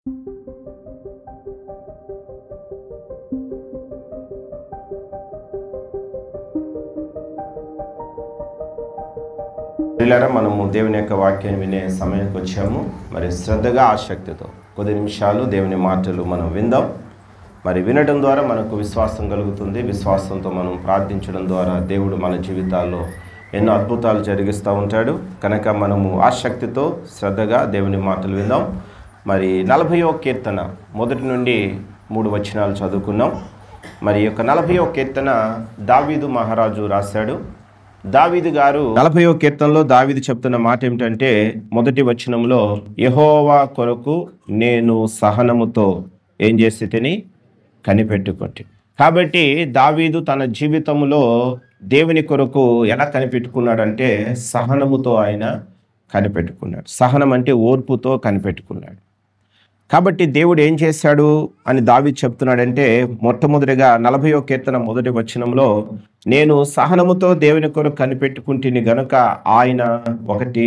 ప్రియులారా, మనము దేవుని యొక్క వాక్యాన్ని వినే సమయానికి వచ్చాము. మరి శ్రద్ధగా ఆసక్తితో కొద్ది నిమిషాలు దేవుని మాటలు మనం విందాం. మరి వినడం ద్వారా మనకు విశ్వాసం కలుగుతుంది. విశ్వాసంతో మనం ప్రార్థించడం ద్వారా దేవుడు మన జీవితాల్లో ఎన్నో అద్భుతాలు జరిగిస్తూ ఉంటాడు. కనుక మనము ఆసక్తితో శ్రద్ధగా దేవుని మాటలు విందాం. మరి 40వ కీర్తన 1 నుండి 3 వచనాలు చదువుకున్నాం. మరి యొక్క 40వ కీర్తన దావీదు మహారాజు రాశాడు. దావీదు గారు 40వ కీర్తనలో దావీదు చెప్తున్న మాట ఏమిటంటే, మొదటి వచనంలో యెహోవా కొరకు నేను సహనముతో ఏం చేసి తిని కనిపెట్టుకుంటే. కాబట్టి దావీదు తన జీవితంలో దేవుని కొరకు ఎలా కనిపెట్టుకున్నాడంటే సహనముతో ఆయన కనిపెట్టుకున్నాడు. సహనం అంటే ఓర్పుతో కనిపెట్టుకున్నాడు. కాబట్టి దేవుడు ఏం చేశాడు అని దావీదు చెప్తున్నాడంటే, మొట్టమొదటిగా 40వ కీర్తన మొదటి వచనంలో నేను సహనముతో దేవుని కొరకు కనిపెట్టుకుంటుని గనుక ఆయన ఒకటి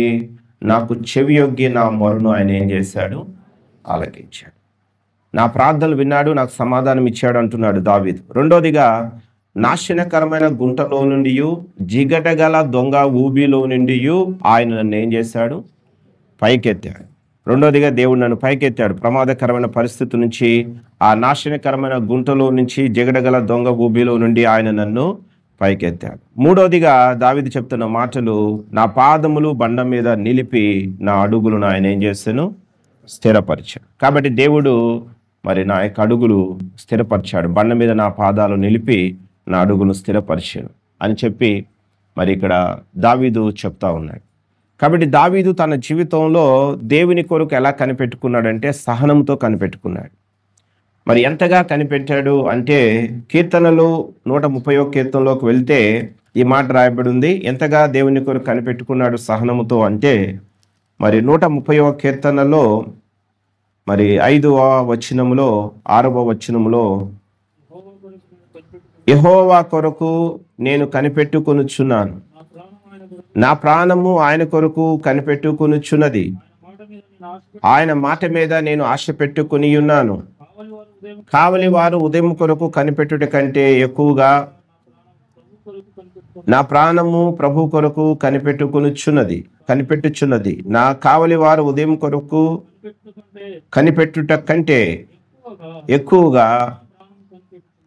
నాకు చెవియొగ్గి నా మొరను ఆయన ఏం చేశాడు, ఆలకించాడు. నా ప్రార్థనలు విన్నాడు, నాకు సమాధానం ఇచ్చాడు అంటున్నాడు దావీదు. రెండోదిగా నాశనకరమైన గుంటలో నుండి జిగటగల దొంగ ఊబిలో నుండి ఆయన నన్ను ఏం చేశాడు, పైకెత్తాడు. రెండోదిగా దేవుడు నన్ను పైకెత్తాడు. ప్రమాదకరమైన పరిస్థితి నుంచి, ఆ నాశనకరమైన గుంటలో నుంచి, జిగటగల దొంగ ఊబిలో నుండి ఆయన నన్ను పైకెత్తాడు. మూడోదిగా దావీదు చెప్తున్న మాటలు, నా పాదములు బండ మీద నిలిపి నా అడుగులను ఆయన ఏం చేశాను, స్థిరపరిచాడు. కాబట్టి దేవుడు మరి నా యొక్క అడుగులు స్థిరపరిచాడు. బండ మీద నా పాదాలు నిలిపి నా అడుగును స్థిరపరిచాడు అని చెప్పి మరి ఇక్కడ దావీదు చెప్తా ఉన్నాడు. కాబట్టి దావీదు తన జీవితంలో దేవుని కొరకు ఎలా కనిపెట్టుకున్నాడంటే సహనంతో కనిపెట్టుకున్నాడు. మరి ఎంతగా కనిపెట్టాడు అంటే, కీర్తనలు 130వ కీర్తనలోకి వెళ్తే ఈ మాట రాయబడి ఉంది. ఎంతగా దేవుని కొరకు కనిపెట్టుకున్నాడు సహనముతో అంటే, మరి 130వ కీర్తనలో మరి 5వ వచనములో 6వ వచనములో యెహోవా కొరకు నేను కనిపెట్టుకొనుచున్నాను, నా ప్రాణము ఆయన కొరకు కనిపెట్టుకొనుచున్నది, ఆయన మాట మీద నేను ఆశ పెట్టుకుని ఉన్నాను. కావలి వారు ఉదయం కొరకు కనిపెట్టుట కంటే ఎక్కువగా నా ప్రాణము ప్రభు కొరకు కనిపెట్టుచున్నది. నా కావలి వారు ఉదయం కొరకు కనిపెట్టుట కంటే ఎక్కువగా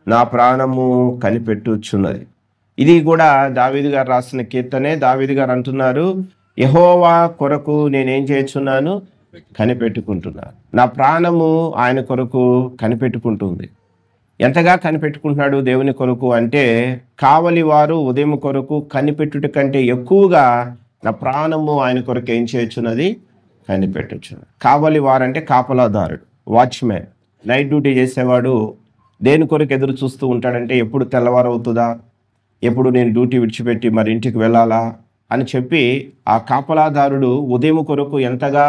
నా ప్రాణము కనిపెట్టుచున్నది. ఇది కూడా దావీదు గారు రాసిన కీర్తనే. దావీదు గారు అంటున్నారు, యెహోవా కొరకు నేనేం చేస్తున్నాను, కనిపెట్టుకుంటున్నాను. నా ప్రాణము ఆయన కొరకు కనిపెట్టుకుంటుంది. ఎంతగా కనిపెట్టుకుంటున్నాడు దేవుని కొరకు అంటే, కావలి వారు ఉదయం కొరకు కనిపెట్టుట కంటే ఎక్కువగా నా ప్రాణము ఆయన కొరకు ఏం చేయుచున్నది, కనిపెట్టుచున్నది. కావలి వారంటే కాపలాదారుడు, వాచ్మెన్, నైట్ డ్యూటీ చేసేవాడు. దేని కొరకు ఎదురు చూస్తూ ఉంటాడంటే, ఎప్పుడు తెల్లవారవుతుందా, ఎప్పుడు నేను డ్యూటీ విడిచిపెట్టి మరి ఇంటికి వెళ్ళాలా అని చెప్పి ఆ కాపలాదారుడు ఉదయం కొరకు ఎంతగా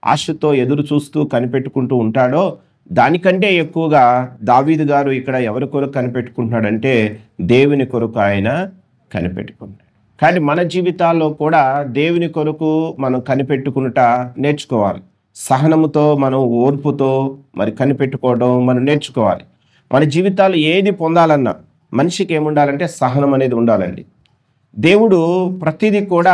ఆశతో ఎదురు చూస్తూ కనిపెట్టుకుంటూ ఉంటాడో, దానికంటే ఎక్కువగా దావీదు గారు ఇక్కడ ఎవరి కొరకు కనిపెట్టుకుంటున్నాడంటే దేవుని కొరకు ఆయన కనిపెట్టుకుంటాడు. కానీ మన జీవితాల్లో కూడా దేవుని కొరకు మనం కనిపెట్టుకునుట నేర్చుకోవాలి. సహనముతో మనం ఓర్పుతో మరి కనిపెట్టుకోవడం మనం నేర్చుకోవాలి. మన జీవితాలు ఏది పొందాలన్నా మనిషికి ఏముండాలంటే సహనం అనేది ఉండాలండి. దేవుడు ప్రతిదీ కూడా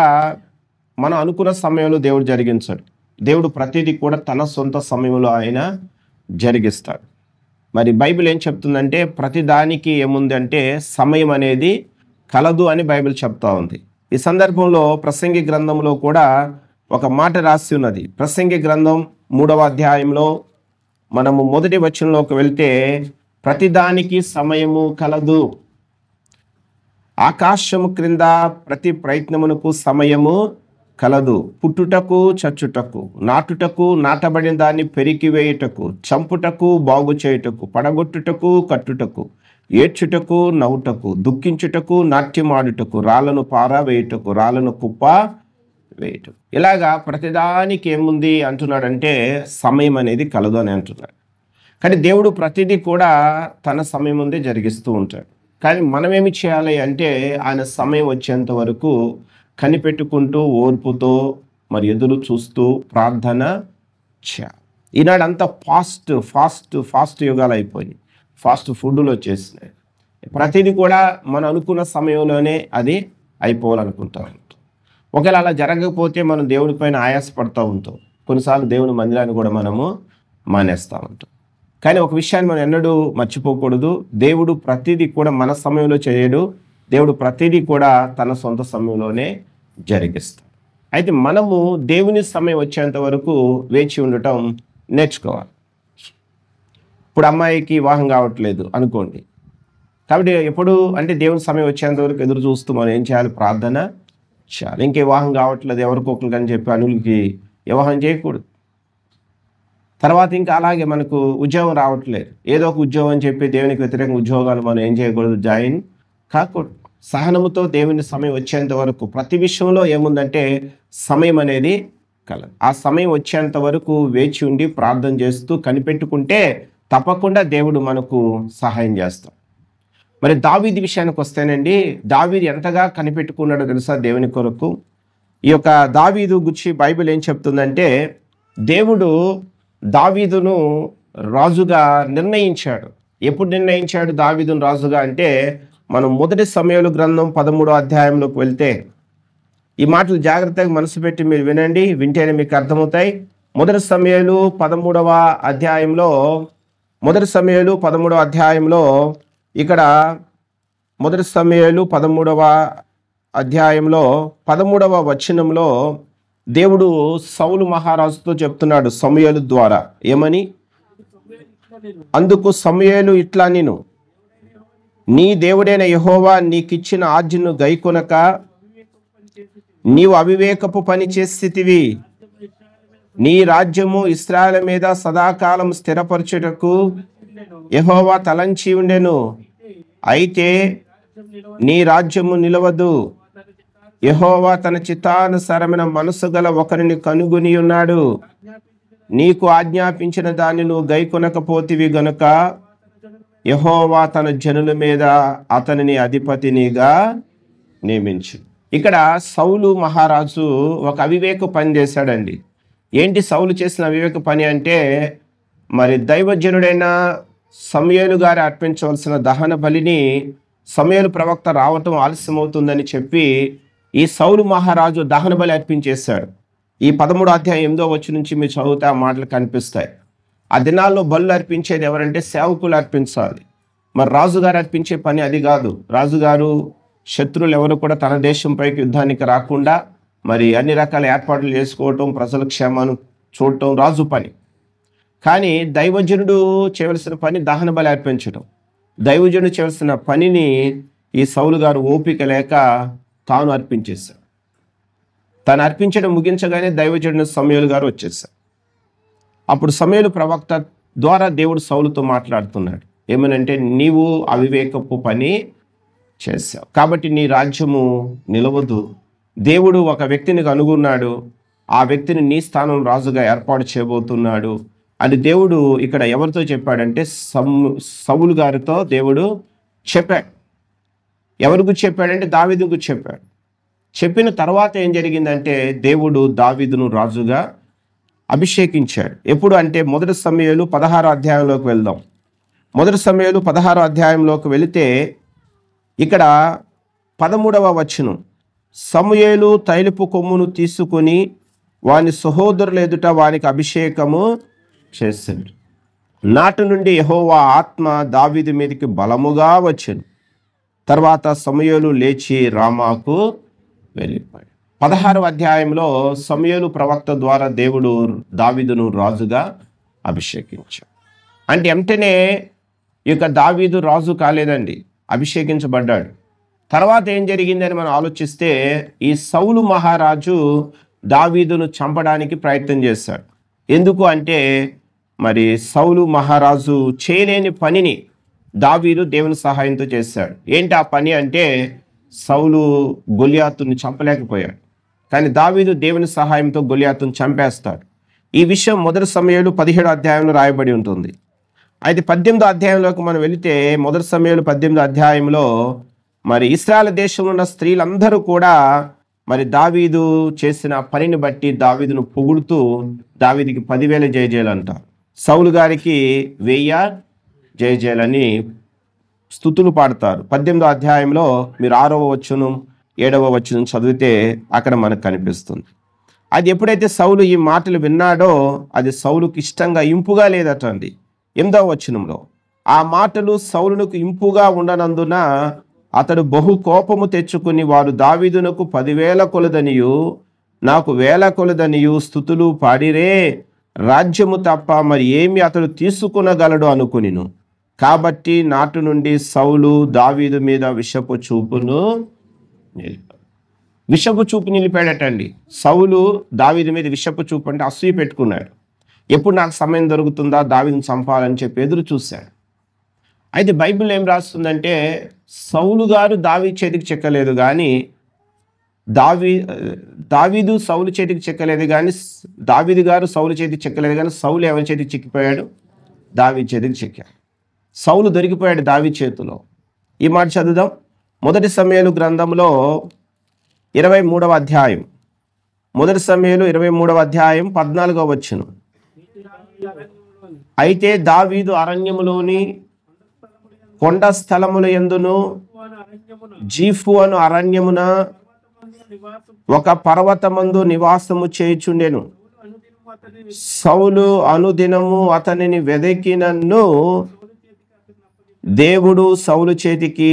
మనం అనుకున్న సమయంలో దేవుడు జరిగించాడు. దేవుడు ప్రతిదీ కూడా తన సొంత సమయంలో ఆయన జరిగిస్తాడు. మరి బైబిల్ ఏం చెప్తుందంటే, ప్రతి దానికి ఏముంది అంటే సమయం అనేది కలదు అని బైబిల్ చెప్తా ఉంది. ఈ సందర్భంలో ప్రసంగి గ్రంథంలో కూడా ఒక మాట రాసి ఉన్నది. ప్రసంగి గ్రంథం 3వ అధ్యాయంలో మనము మొదటి వచనంలోకి వెళ్తే, ప్రతిదానికి సమయము కలదు, ఆకాశము క్రింద ప్రతి ప్రయత్నమునకు సమయము కలదు. పుట్టుటకు చచ్చుటకు, నాటుటకు నాటబడిన దాన్ని పెరికివేయుటకు, చంపుటకు బాగు చేయుటకు, పడగొట్టుటకు కట్టుటకు, ఏడ్చుటకు నవ్వుటకు, దుఃఖించుటకు నాట్యమాడుటకు, రాళ్ళను పారవేయుటకు, రాళ్ళను కుప్ప వేయటం. ఇలాగా ప్రతిదానికి ఏముంది అంటున్నాడంటే సమయం అనేది కలదు అని అంటున్నాడు. కానీ దేవుడు ప్రతిదీ కూడా తన సమయం ముందే జరిగిస్తూ ఉంటాడు. కానీ మనం ఏమి చేయాలి అంటే, ఆయన సమయం వచ్చేంత వరకు కనిపెట్టుకుంటూ ఓర్పుతో మరి ఎదురు చూస్తూ ప్రార్థన చేయాలి. ఈనాడు అంతా ఫాస్ట్ యుగాలు అయిపోయినాయి. ఫాస్ట్ ఫుడ్లు వచ్చేసినాయి. ప్రతిదీ కూడా మనం అనుకున్న సమయంలోనే అది అయిపోవాలనుకుంటా ఉంటాం. ఒకవేళ అలా జరగకపోతే మనం దేవుని పైన ఆయాసపడుతూ ఉంటాం. కొన్నిసార్లు దేవుని మందిరాన్ని కూడా మనము మానేస్తూ ఉంటాం. కానీ ఒక విషయాన్ని మనం ఎన్నడూ మర్చిపోకూడదు. దేవుడు ప్రతిదీ కూడా మన సమయంలో చేయడు. దేవుడు ప్రతిదీ కూడా తన సొంత సమయంలోనే జరిగిస్తాడు. అయితే మనము దేవుని సమయం వచ్చేంత వరకు వేచి ఉండటం నేర్చుకోవాలి. ఇప్పుడు అమ్మాయికి వివాహం కావట్లేదు అనుకోండి. కాబట్టి ఎప్పుడు అంటే దేవుని సమయం వచ్చేంత వరకు ఎదురు చూస్తూ మనం ఏం చేయాలి? ప్రార్థన చేయాలి. ఇంకే వివాహం కావట్లేదు ఎవరికొకరికి అని చెప్పి అనులకి వివాహం చేయకూడదు. తర్వాత ఇంకా అలాగే మనకు ఉద్యోగం రావట్లేదు, ఏదో ఒక ఉద్యోగం అని చెప్పి దేవునికి వ్యతిరేకంగా ఉద్యోగాలు మనం ఏం చేయకూడదు? జాయిన్ కాకూడదు. సహనముతో దేవుని సమయం వచ్చేంత వరకు ప్రతి విషయంలో ఏముందంటే సమయం అనేది కలదు. ఆ సమయం వచ్చేంత వరకు వేచి ఉండి ప్రార్థన చేస్తూ కనిపెట్టుకుంటే తప్పకుండా దేవుడు మనకు సహాయం చేస్తాడు. మరి దావీదు విషయానికి వస్తేనండి, దావీదు ఎంతగా కనిపెట్టుకున్నాడో తెలుసా దేవుని కొరకు? ఈ యొక్క దావీదు గురించి బైబిల్ ఏం చెప్తుందంటే, దేవుడు దావీదును రాజుగా నిర్ణయించాడు. ఎప్పుడు నిర్ణయించాడు దావీదును రాజుగా అంటే, మనం 1 సమూయేలు గ్రంథం 13వ అధ్యాయంలోకి వెళ్తే ఈ మాటలు జాగ్రత్తగా మనసు పెట్టి మీరు వినండి, వింటేనే మీకు అర్థమవుతాయి. 1 సమూయేలు 13వ అధ్యాయంలో ఇక్కడ 1 సమూయేలు 13వ అధ్యాయంలో 13వ వచనంలో దేవుడు సౌలు మహారాజుతో చెప్తున్నాడు సమూయేలు ద్వారా. ఏమని? అందుకు సమూయేలు ఇట్లా నేను నీ దేవుడైన యెహోవా నీకిచ్చిన ఆజ్ఞను గైకొనక నీవు అవివేకపు పని చేసితివి. నీ రాజ్యము ఇశ్రాయేలు మీద సదాకాలం స్థిరపరచుటకు యెహోవా తలంచి ఉండెను. అయితే నీ రాజ్యము నిలవదు. యెహోవా తన చిత్తానుసారమైన మనసు గల ఒకరిని కనుగొని ఉన్నాడు. నీకు ఆజ్ఞాపించిన దాన్ని నువ్వు గైకొనకపోతివి గనుక యెహోవా తన జనుల మీద అతనిని అధిపతినిగా నియమించు. ఇక్కడ సౌలు మహారాజు ఒక అవివేక పని చేశాడండి. ఏంటి సౌలు చేసిన అవివేక పని అంటే, మరి దైవజనుడైన సమూయేలు గారు అర్పించవలసిన దహన బలిని సమూయేలు ప్రవక్త రావటం ఆలస్యమవుతుందని చెప్పి ఈ సౌలు మహారాజు దహన బలి అర్పించేశాడు. ఈ 13వ అధ్యాయం 8వ వచనం నుంచి మీరు చదివితే ఆ మాటలు కనిపిస్తాయి. ఆ దినాల్లో బలు అర్పించేది ఎవరంటే సేవకులు అర్పించాలి. మరి రాజుగారు అర్పించే పని అది కాదు. రాజుగారు శత్రువులు ఎవరు కూడా తన దేశంపైకి యుద్ధానికి రాకుండా మరి అన్ని రకాల ఏర్పాట్లు చేసుకోవటం, ప్రజల క్షేమాన్ని చూడటం రాజు పని. కానీ దైవజనుడు చేయవలసిన పని దహన బలి అర్పించడం. దైవజనుడు చేయవలసిన పనిని ఈ సౌలు గారు ఓపిక లేక తాను అర్పించేశాడు. తాను అర్పించడం ముగించగానే దైవజనుడు సమూయేలు గారు వచ్చేసారు. అప్పుడు సమూయేలు ప్రవక్త ద్వారా దేవుడు సౌలుతో మాట్లాడుతున్నాడు. ఏమనంటే, నీవు అవివేకపు పని చేశావు కాబట్టి నీ రాజ్యము నిలవదు. దేవుడు ఒక వ్యక్తిని కనుగొన్నాడు, ఆ వ్యక్తిని నీ స్థానం రాజుగా ఏర్పాటు చేయబోతున్నాడు అని దేవుడు ఇక్కడ ఎవరితో చెప్పాడంటే సౌలు గారితో దేవుడు చెప్పాడు. ఎవరికి చెప్పాడంటే దావీదుకు చెప్పాడు. చెప్పిన తర్వాత ఏం జరిగిందంటే, దేవుడు దావీదును రాజుగా అభిషేకించాడు. ఎప్పుడు అంటే 1 సమూయేలు 16వ అధ్యాయంలోకి వెళ్దాం. 1 సమూయేలు 16వ అధ్యాయంలోకి వెళితే ఇక్కడ 13వ వచనం, సమూయేలు తైలపు కొమ్మును తీసుకొని వాని సహోదరుల ఎదుట వానికి అభిషేకము చేశాడు. నాటి నుండి యెహోవా ఆత్మ దావీదు మీదకి బలముగా వచ్చెను. తర్వాత సమూయేలు లేచి రామాకు వెళ్ళిపోయాడు. 16వ అధ్యాయంలో సమూయేలు ప్రవక్త ద్వారా దేవుడు దావీదును రాజుగా అభిషేకించాడు. అంటే వెంటనే ఇక దావీదు రాజు కాలేదండి, అభిషేకించబడ్డాడు. తర్వాత ఏం జరిగిందని మనం ఆలోచిస్తే, ఈ సౌలు మహారాజు దావీదును చంపడానికి ప్రయత్నం చేశాడు. ఎందుకు అంటే, మరి సౌలు మహారాజు చేయలేని పనిని దావీదు దేవుని సహాయంతో చేశాడు. ఏంటి ఆ పని అంటే, సౌలు గొలియాతుని చంపలేకపోయాడు, కానీ దావీదు దేవుని సహాయంతో గొలియాతుని చంపేస్తాడు. ఈ విషయం 1 సమూయేలు 17వ అధ్యాయంలో రాయబడి ఉంటుంది. అయితే 18వ అధ్యాయంలోకి మనం వెళితే 1 సమూయేలు 18వ అధ్యాయంలో మరి ఇశ్రాయేలు దేశంలో ఉన్న స్త్రీలందరూ కూడా మరి దావీదు చేసిన పనిని బట్టి దావీదును పొగుడుతూ దావీదుకి 10,000 జయజయలు అంటారు. సౌలు గారికి 1000 జయజయలని స్తుతులు పాడతారు. 18వ అధ్యాయంలో మీరు 6వ వచనం 7వ వచనం చదివితే అక్కడ మనకు కనిపిస్తుంది. అది ఎప్పుడైతే సౌలు ఈ మాటలు విన్నాడో అది సౌలుకి ఇష్టంగా ఇంపుగా లేదటండి. 8వ వచనంలో ఆ మాటలు సౌలునకు ఇంపుగా ఉండనందున అతడు బహు కోపము తెచ్చుకుని వారు దావీదునకు 10,000 కొలదనియు నాకు 1000 కొలదనియు స్తుతులు పాడిరే, రాజ్యము తప్ప మరి ఏమి అతడు తీసుకునగలడు అనుకునిను. కాబట్టి నాటి నుండి సౌలు దావీదు మీద విషపు చూపు నిలిపాడటండి. సౌలు దావీదు మీద విషపు చూపు అంటే అసూయ పెట్టుకున్నాడు. ఎప్పుడు నాకు సమయం దొరుకుతుందా దావీదుని చంపాలని చెప్పి ఎదురు చూశాడు. అయితే బైబిల్ ఏం రాస్తుందంటే సౌలు గారు దావీదు చేతికి చిక్కలేదు కానీ దావీదు సౌలు చేతికి చిక్కలేదు కానీ దావీదు గారు సౌలు చేతికి చిక్కలేదు కానీ సౌలు ఎవరి చేతికి చిక్కిపోయాడు? దావీదు చేతికి చిక్కాడు. సౌలు దొరికిపోయాడు దావీదు చేతిలో. ఈ మాట చదువుదాం. 1 సమూయేలు గ్రంథంలో 23వ అధ్యాయం 1 సమూయేలు 23వ అధ్యాయం 14వ వచనం. అయితే దావీదు అరణ్యములోని కొండ స్థలముల యందును జీఫు అను అరణ్యమున ఒక పర్వతమందు నివాసము చేయుచుండెను. సౌలు అనుదినము అతనిని వెదకినను దేవుడు సౌలు చేతికి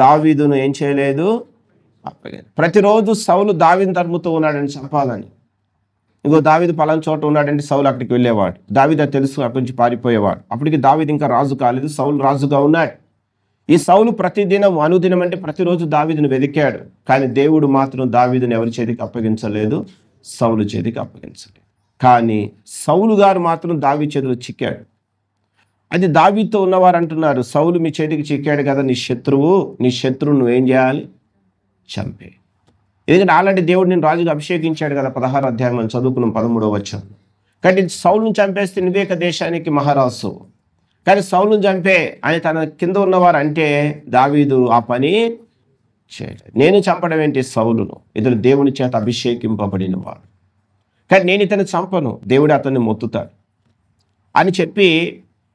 దావీదును ఏం చేయలేదు, అప్పగించలేదు. ప్రతిరోజు సౌలు దావీదును తరుముతూ ఉన్నాడని చంపాలని. ఇంకో దావీదు పలానా చోట ఉన్నాడంటే సౌలు అక్కడికి వెళ్ళేవాడు. దావీదు తెలుసు అక్కడి నుంచి పారిపోయేవాడు. అప్పటికి దావీదు ఇంకా రాజు కాలేదు, సౌలు రాజుగా ఉన్నాడు. ఈ సౌలు ప్రతిదినం అనుదినం అంటే ప్రతిరోజు దావీదును వెదికాడు. కానీ దేవుడు మాత్రం దావీదును ఎవరి చేతికి అప్పగించలేదు, సౌలు చేతికి అప్పగించలేదు. కానీ సౌలు గారు మాత్రం దావీదు చేతిలో చిక్కాడు. అది దావీదుతో ఉన్నవారు అంటున్నారు, సౌలు మీ చేతికి చిక్కాడు కదా, నీ శత్రువు నువ్వేం చేయాలి? చంపే. ఎందుకంటే ఆల్రెడీ దేవుడు నేను రాజుగా అభిషేకించాడు కదా. 16వ అధ్యాయం మనం చదువుకున్నాం 13వ వచనం. కాబట్టి సౌలును చంపేస్తే నువ్వేక దేశానికి మహారాజు. కానీ సౌలును చంపే అని తన కింద ఉన్నవారు అంటే దావీదు ఆ పని చేయలేదు. నేను చంపడం ఏంటి సౌలును? ఇతడు దేవుని చేత అభిషేకింపబడిన వాడు. కానీ నేను ఇతను చంపను, దేవుడు అతన్ని మొత్తుతాడు అని చెప్పి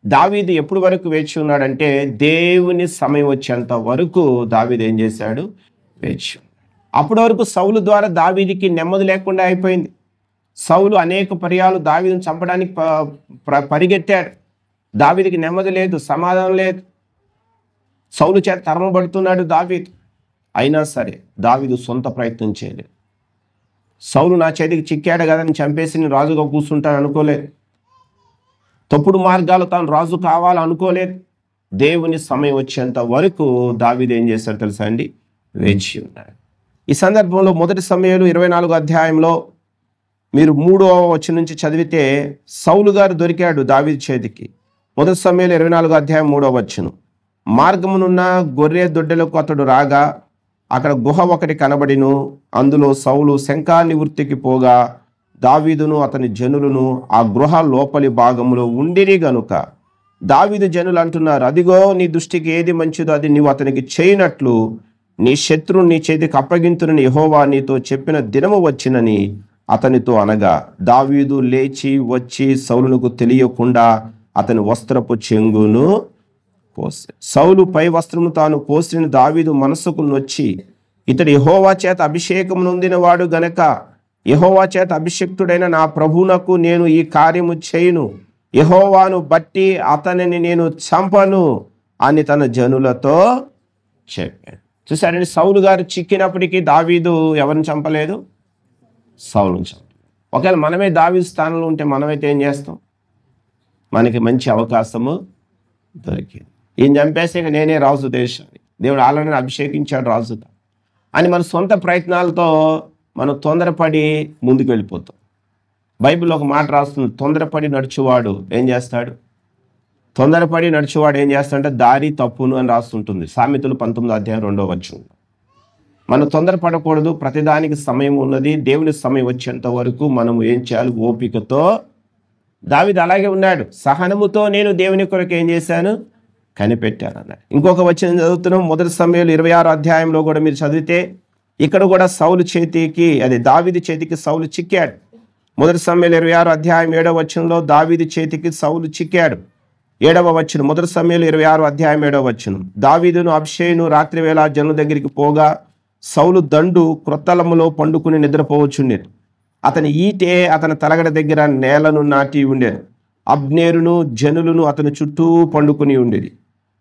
దావీదు ఎప్పుడు వరకు వేచి ఉన్నాడంటే దేవుని సమయం వచ్చేంత వరకు దావీదు ఏం చేశాడు? వేచి. అప్పటి వరకు సౌలు ద్వారా దావీదుకి నెమ్మది లేకుండా అయిపోయింది. సౌలు అనేక పర్యాలు దావీదుని చంపడానికి పరిగెత్తాడు. దావీదుకి నెమ్మది లేదు, సమాధానం లేదు. సౌలు చేత తరమబడుతున్నాడు దావీదు. అయినా సరే దావీదు సొంత ప్రయత్నం చేయలేదు. సౌలు నా చేతికి చిక్కాడు కదా అని చంపేసి నేను రాజుగా కూర్చుంటాను అనుకోలేదు. తప్పుడు మార్గాలు తాను రాజు కావాలనుకోలేదు. దేవుని సమయం వచ్చేంత వరకు దావీదు ఏం చేశాడు తెలుసా అండి? వేచి ఉన్నాడు. ఈ సందర్భంలో 1 సమూయేలు 24వ అధ్యాయంలో మీరు 3వ వచనం నుంచి చదివితే సౌలు గారు దొరికాడు దావీదు చేతికి. 1 సమూయేలు 24వ అధ్యాయం 3వ వచనం. మార్గమునున్న గొర్రె దొడ్డలకు అతడు రాగా అక్కడ గుహ ఒకటి కనబడిను. అందులో సౌలు శంఖా నివృత్తికి పోగా దావీదును అతని జనులను ఆ గృహ లోపలి భాగంలో ఉండిరి గనుక దావీదు జనులు అంటున్నారు, అదిగో నీ దృష్టికి ఏది మంచిదో అది నీవు అతనికి చేయనట్లు నీ శత్రువు నీ చేతికి అప్పగింతునని యెహోవా నీతో చెప్పిన దినము వచ్చినని అతనితో అనగా దావీదు లేచి వచ్చి సౌలునకు తెలియకుండా అతని వస్త్రపు చెంగును పోసి సౌలు పై వస్త్రము తాను పోసిన దావీదు మనసుకు నొచ్చి ఇతడు యెహోవా చేత అభిషేకము నొందిన వాడు గనక యెహోవా చేత అభిషిక్తుడైన నా ప్రభువునకు నేను ఈ కార్యము చేయును, యెహోవాను బట్టి అతనిని నేను చంపను అని తన జనులతో చెప్పాడు. చూసారండి, సౌలు గారు చిక్కినప్పటికీ దావీదు ఎవరిని చంపలేదు? సౌలుని చంపలేదు. ఒకవేళ మనమే దావీదు స్థానంలో ఉంటే మనమైతే ఏం చేస్తాం? మనకి మంచి అవకాశము దొరికింది. ఈయన చంపేస్తే ఇక నేనే రాజు దేశాన్ని, దేవుడు ఆల్రెడీ అభిషేకించాడు రాజుగా అని మన సొంత ప్రయత్నాలతో మనం తొందరపడి ముందుకు వెళ్ళిపోతాం. బైబిల్లో ఒక మాట రాస్తుంది, తొందరపడి నడుచువాడు ఏం చేస్తాడు? తొందరపడి నడుచువాడు ఏం చేస్తాడంటే దారి తప్పును అని రాస్తుంటుంది. సామెతలు 19వ అధ్యాయం 2వ వచనం. మనం తొందరపడకూడదు, ప్రతిదానికి సమయం ఉన్నది. దేవుని సమయం వచ్చేంత వరకు మనం ఏం చేయాలి? ఓపికతో. దావీదు అలాగే ఉన్నాడు, సహనముతో నేను దేవుని కొరకు ఏం చేశాను? కనిపెట్టాను అన్నాడు. ఇంకొక వచనం చదువుతున్నాం 1 సమూయేలు 26వ అధ్యాయంలో కూడా మీరు చదివితే ఇక్కడ కూడా సౌలు చేతికి, అది దావీదు చేతికి సౌలు చిక్కాడు. 1 సమూయేలు 26 అధ్యాయం 7వ వచనంలో దావీదు చేతికి సౌలు చిక్కాడు. 7వ వచనం, 1 సమూయేలు 26 అధ్యాయం 7వ వచనం. దావీదును అబ్షేను రాత్రి వేళ జనుల దగ్గరికి పోగా సౌలు దండు క్రొత్తలములో పండుకుని నిద్రపోవచ్చుండేది. అతని ఈటే అతని తలగడ దగ్గర నేలను నాటి ఉండేది. అబ్నేరును జనులను అతని చుట్టూ పండుకుని ఉండేది.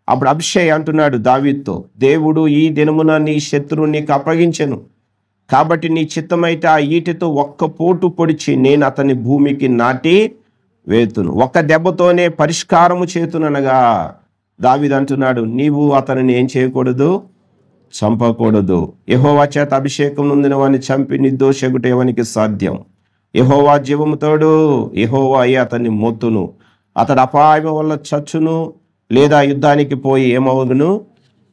అప్పుడు అభిషేక్ అంటున్నాడు దావీదుతో, దేవుడు ఈ దినమున నీ శత్రువుని నీకు అప్పగించెను, కాబట్టి నీ చిత్తమైతే ఆ ఈటెతో ఒక్క పోటు పొడిచి నేను అతని భూమికి నాటి వేతును, ఒక్క దెబ్బతోనే పరిష్కారము చేతుననగా దావీదు అంటున్నాడు, నీవు అతనిని ఏం చేయకూడదు, చంపకూడదు. యెహోవా చేత అభిషేకం నొందిన వాడిని చంపి నిర్దోషగుట ఎవనికి సాధ్యం? యెహోవా జీవముతోడు, యెహోవా అతన్ని మోతును, అతడు అపాయం వల్ల చచ్చును, లేదా యుద్ధానికి పోయి ఏమవును,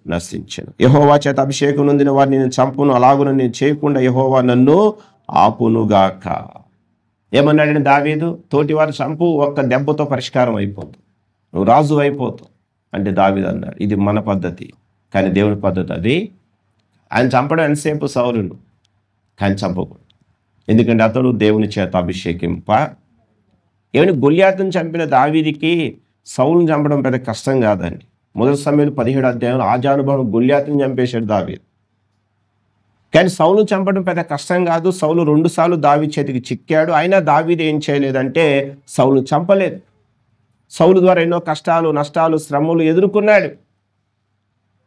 నశించను. యెహోవా చేత అభిషేకం నొందిన వారిని నేను చంపును, అలాగున నేను చేయకుండా యెహోవా నన్ను ఆపునుగాక. ఏమన్నాడని దావీదు, తోటివారు చంపు, ఒక్క దెబ్బతో పరిష్కారం అయిపోతుంది, నువ్వు రాజు అయిపోతావు అంటే దావీదు అన్నాడు, ఇది మన పద్ధతి, కానీ దేవుని పద్ధతి అది. ఆయన చంపడం ఎంతసేపు సౌలును, కానీ చంపకూడదు, ఎందుకంటే అతడు దేవుని చేత అభిషేకింప. ఏమని గొల్యాతును చంపిన దావీదికి సౌలును చంపడం పెద్ద కష్టం కాదండి. 1 సమూయేలు 17 అధ్యాయంలో ఆజానుభవం గొల్యాతును చంపేశాడు దావీదు, కానీ సౌలును చంపడం పెద్ద కష్టం కాదు. సౌలు 2 సార్లు దావీదు చేతికి చిక్కాడు, అయినా దావీదు ఏం చేయలేదంటే సౌలును చంపలేదు. సౌలు ద్వారా ఎన్నో కష్టాలు, నష్టాలు, శ్రమలు ఎదుర్కొన్నాడు.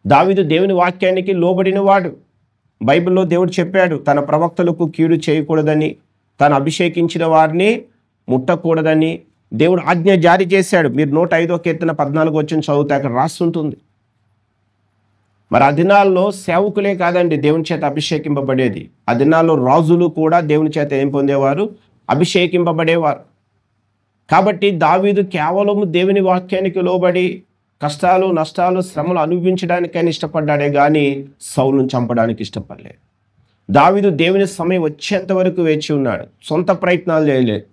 దావీదు దేవుని వాక్యానికి లోబడిన వాడు. బైబిల్లో దేవుడు చెప్పాడు, తన ప్రవక్తలకు కీడు చేయకూడదని, తను అభిషేకించిన వారిని ముట్టకూడదని దేవుడు ఆజ్ఞ జారీ చేశాడు. మీరు 105వ కీర్తన 14 వచనం చదివితే అక్కడ రాస్తుంటుంది. మరి ఆ దినాల్లో సేవకులే కాదండి దేవుని చేత అభిషేకింపబడేది. ఆ దినాల్లో రాజులు కూడా దేవుని చేత ఏం పొందేవారు, అభిషేకింపబడేవారు. కాబట్టి దావీదు కేవలం దేవుని వాక్యానికి లోబడి కష్టాలు, నష్టాలు, శ్రమలు అనుభవించడానికైనా ఇష్టపడ్డాడే కానీ సౌలును చంపడానికి ఇష్టపడలేదు. దావీదు దేవుని సమయం వచ్చేంత వరకు వేచి ఉన్నాడు, సొంత ప్రయత్నాలు చేయలేదు.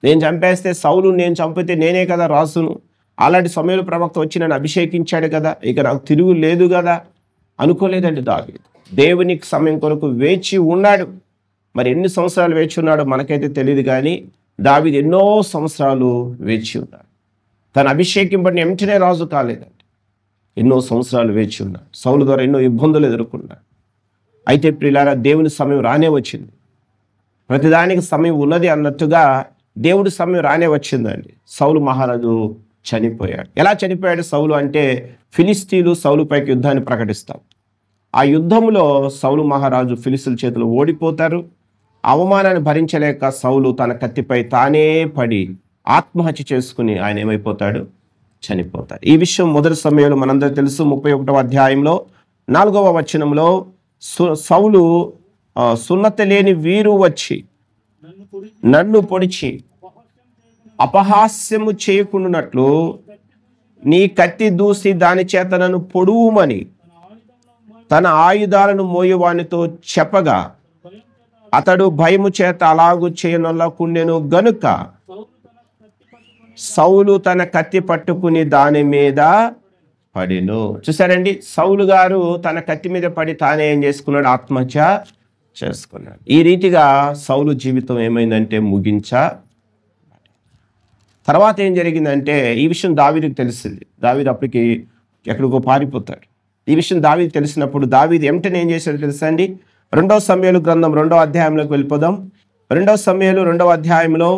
నేను చంపేస్తే సౌలు, నేను చంపితే నేనే కదా రాసును, అలాంటి సమయంలో ప్రవక్త వచ్చి నన్ను అభిషేకించాడు కదా, ఇక నాకు తిరుగు లేదు కదా అనుకోలేదండి దావీదు. దేవుని సమయం కొరకు వేచి ఉన్నాడు. మరి ఎన్ని సంవత్సరాలు వేచి ఉన్నాడో మనకైతే తెలియదు, కానీ దావీదు ఎన్నో సంవత్సరాలు వేచి ఉన్నాడు. తను అభిషేకింపడిన వెంటనే రాజు కాలేదండి, ఎన్నో సంవత్సరాలు వేచి ఉన్నాడు. సౌలు ద్వారా ఎన్నో ఇబ్బందులు ఎదుర్కొన్నాడు. అయితే ప్రియులారా, దేవుని సమయం రానే వచ్చింది. ప్రతిదానికి సమయం ఉన్నది అన్నట్టుగా దేవుడి సమయం రానే వచ్చిందండి. సౌలు మహారాజు చనిపోయాడు. ఎలా చనిపోయాడు సౌలు అంటే, ఫిలిస్తీన్లు సౌలుపైకి యుద్ధాన్ని ప్రకటిస్తారు. ఆ యుద్ధంలో సౌలు మహారాజు ఫిలిస్తీన్ల చేతిలో ఓడిపోతారు. అవమానాన్ని భరించలేక సౌలు తన కత్తిపై తానే పడి ఆత్మహత్య చేసుకుని ఆయన ఏమైపోతాడు, చనిపోతాడు. ఈ విషయం 1 సమూయేలు మనందరూ తెలుసు. 31వ అధ్యాయంలో 4వ వచనంలో సౌలు సున్నత లేని వీరు వచ్చి నన్ను పొడిచి అపహాస్యము చేయకుండానట్లు నీ కత్తి దూసి దాని చేత నన్ను పొడువుమని తన ఆయుధాలను మోయవానితో చెప్పగా అతడు భయము చేత అలాగు చేయనొల్లకుండెను గనుక సౌలు తన కత్తి పట్టుకుని దాని మీద పడిను. చూసారండి, సౌలు గారు తన కత్తి మీద పడి తానే ఏం చేసుకున్నాడు, ఆత్మహత్య చేసుకున్నాడు. ఈ రీతిగా సౌలు జీవితం ఏమైందంటే తర్వాత ఏం జరిగిందంటే, ఈ విషయం దావీదుకు తెలిసింది. దావీదు అప్పటికి ఎక్కడికో పారిపోతాడు. ఈ విషయం దావీదు తెలిసినప్పుడు దావీదు వెంటనే ఏం చేశాడో తెలుసా అండి? 2వ సమూయేలు గ్రంథం 2వ అధ్యాయంలోకి వెళ్ళిపోదాం. 2వ సమూయేలు 2వ అధ్యాయంలో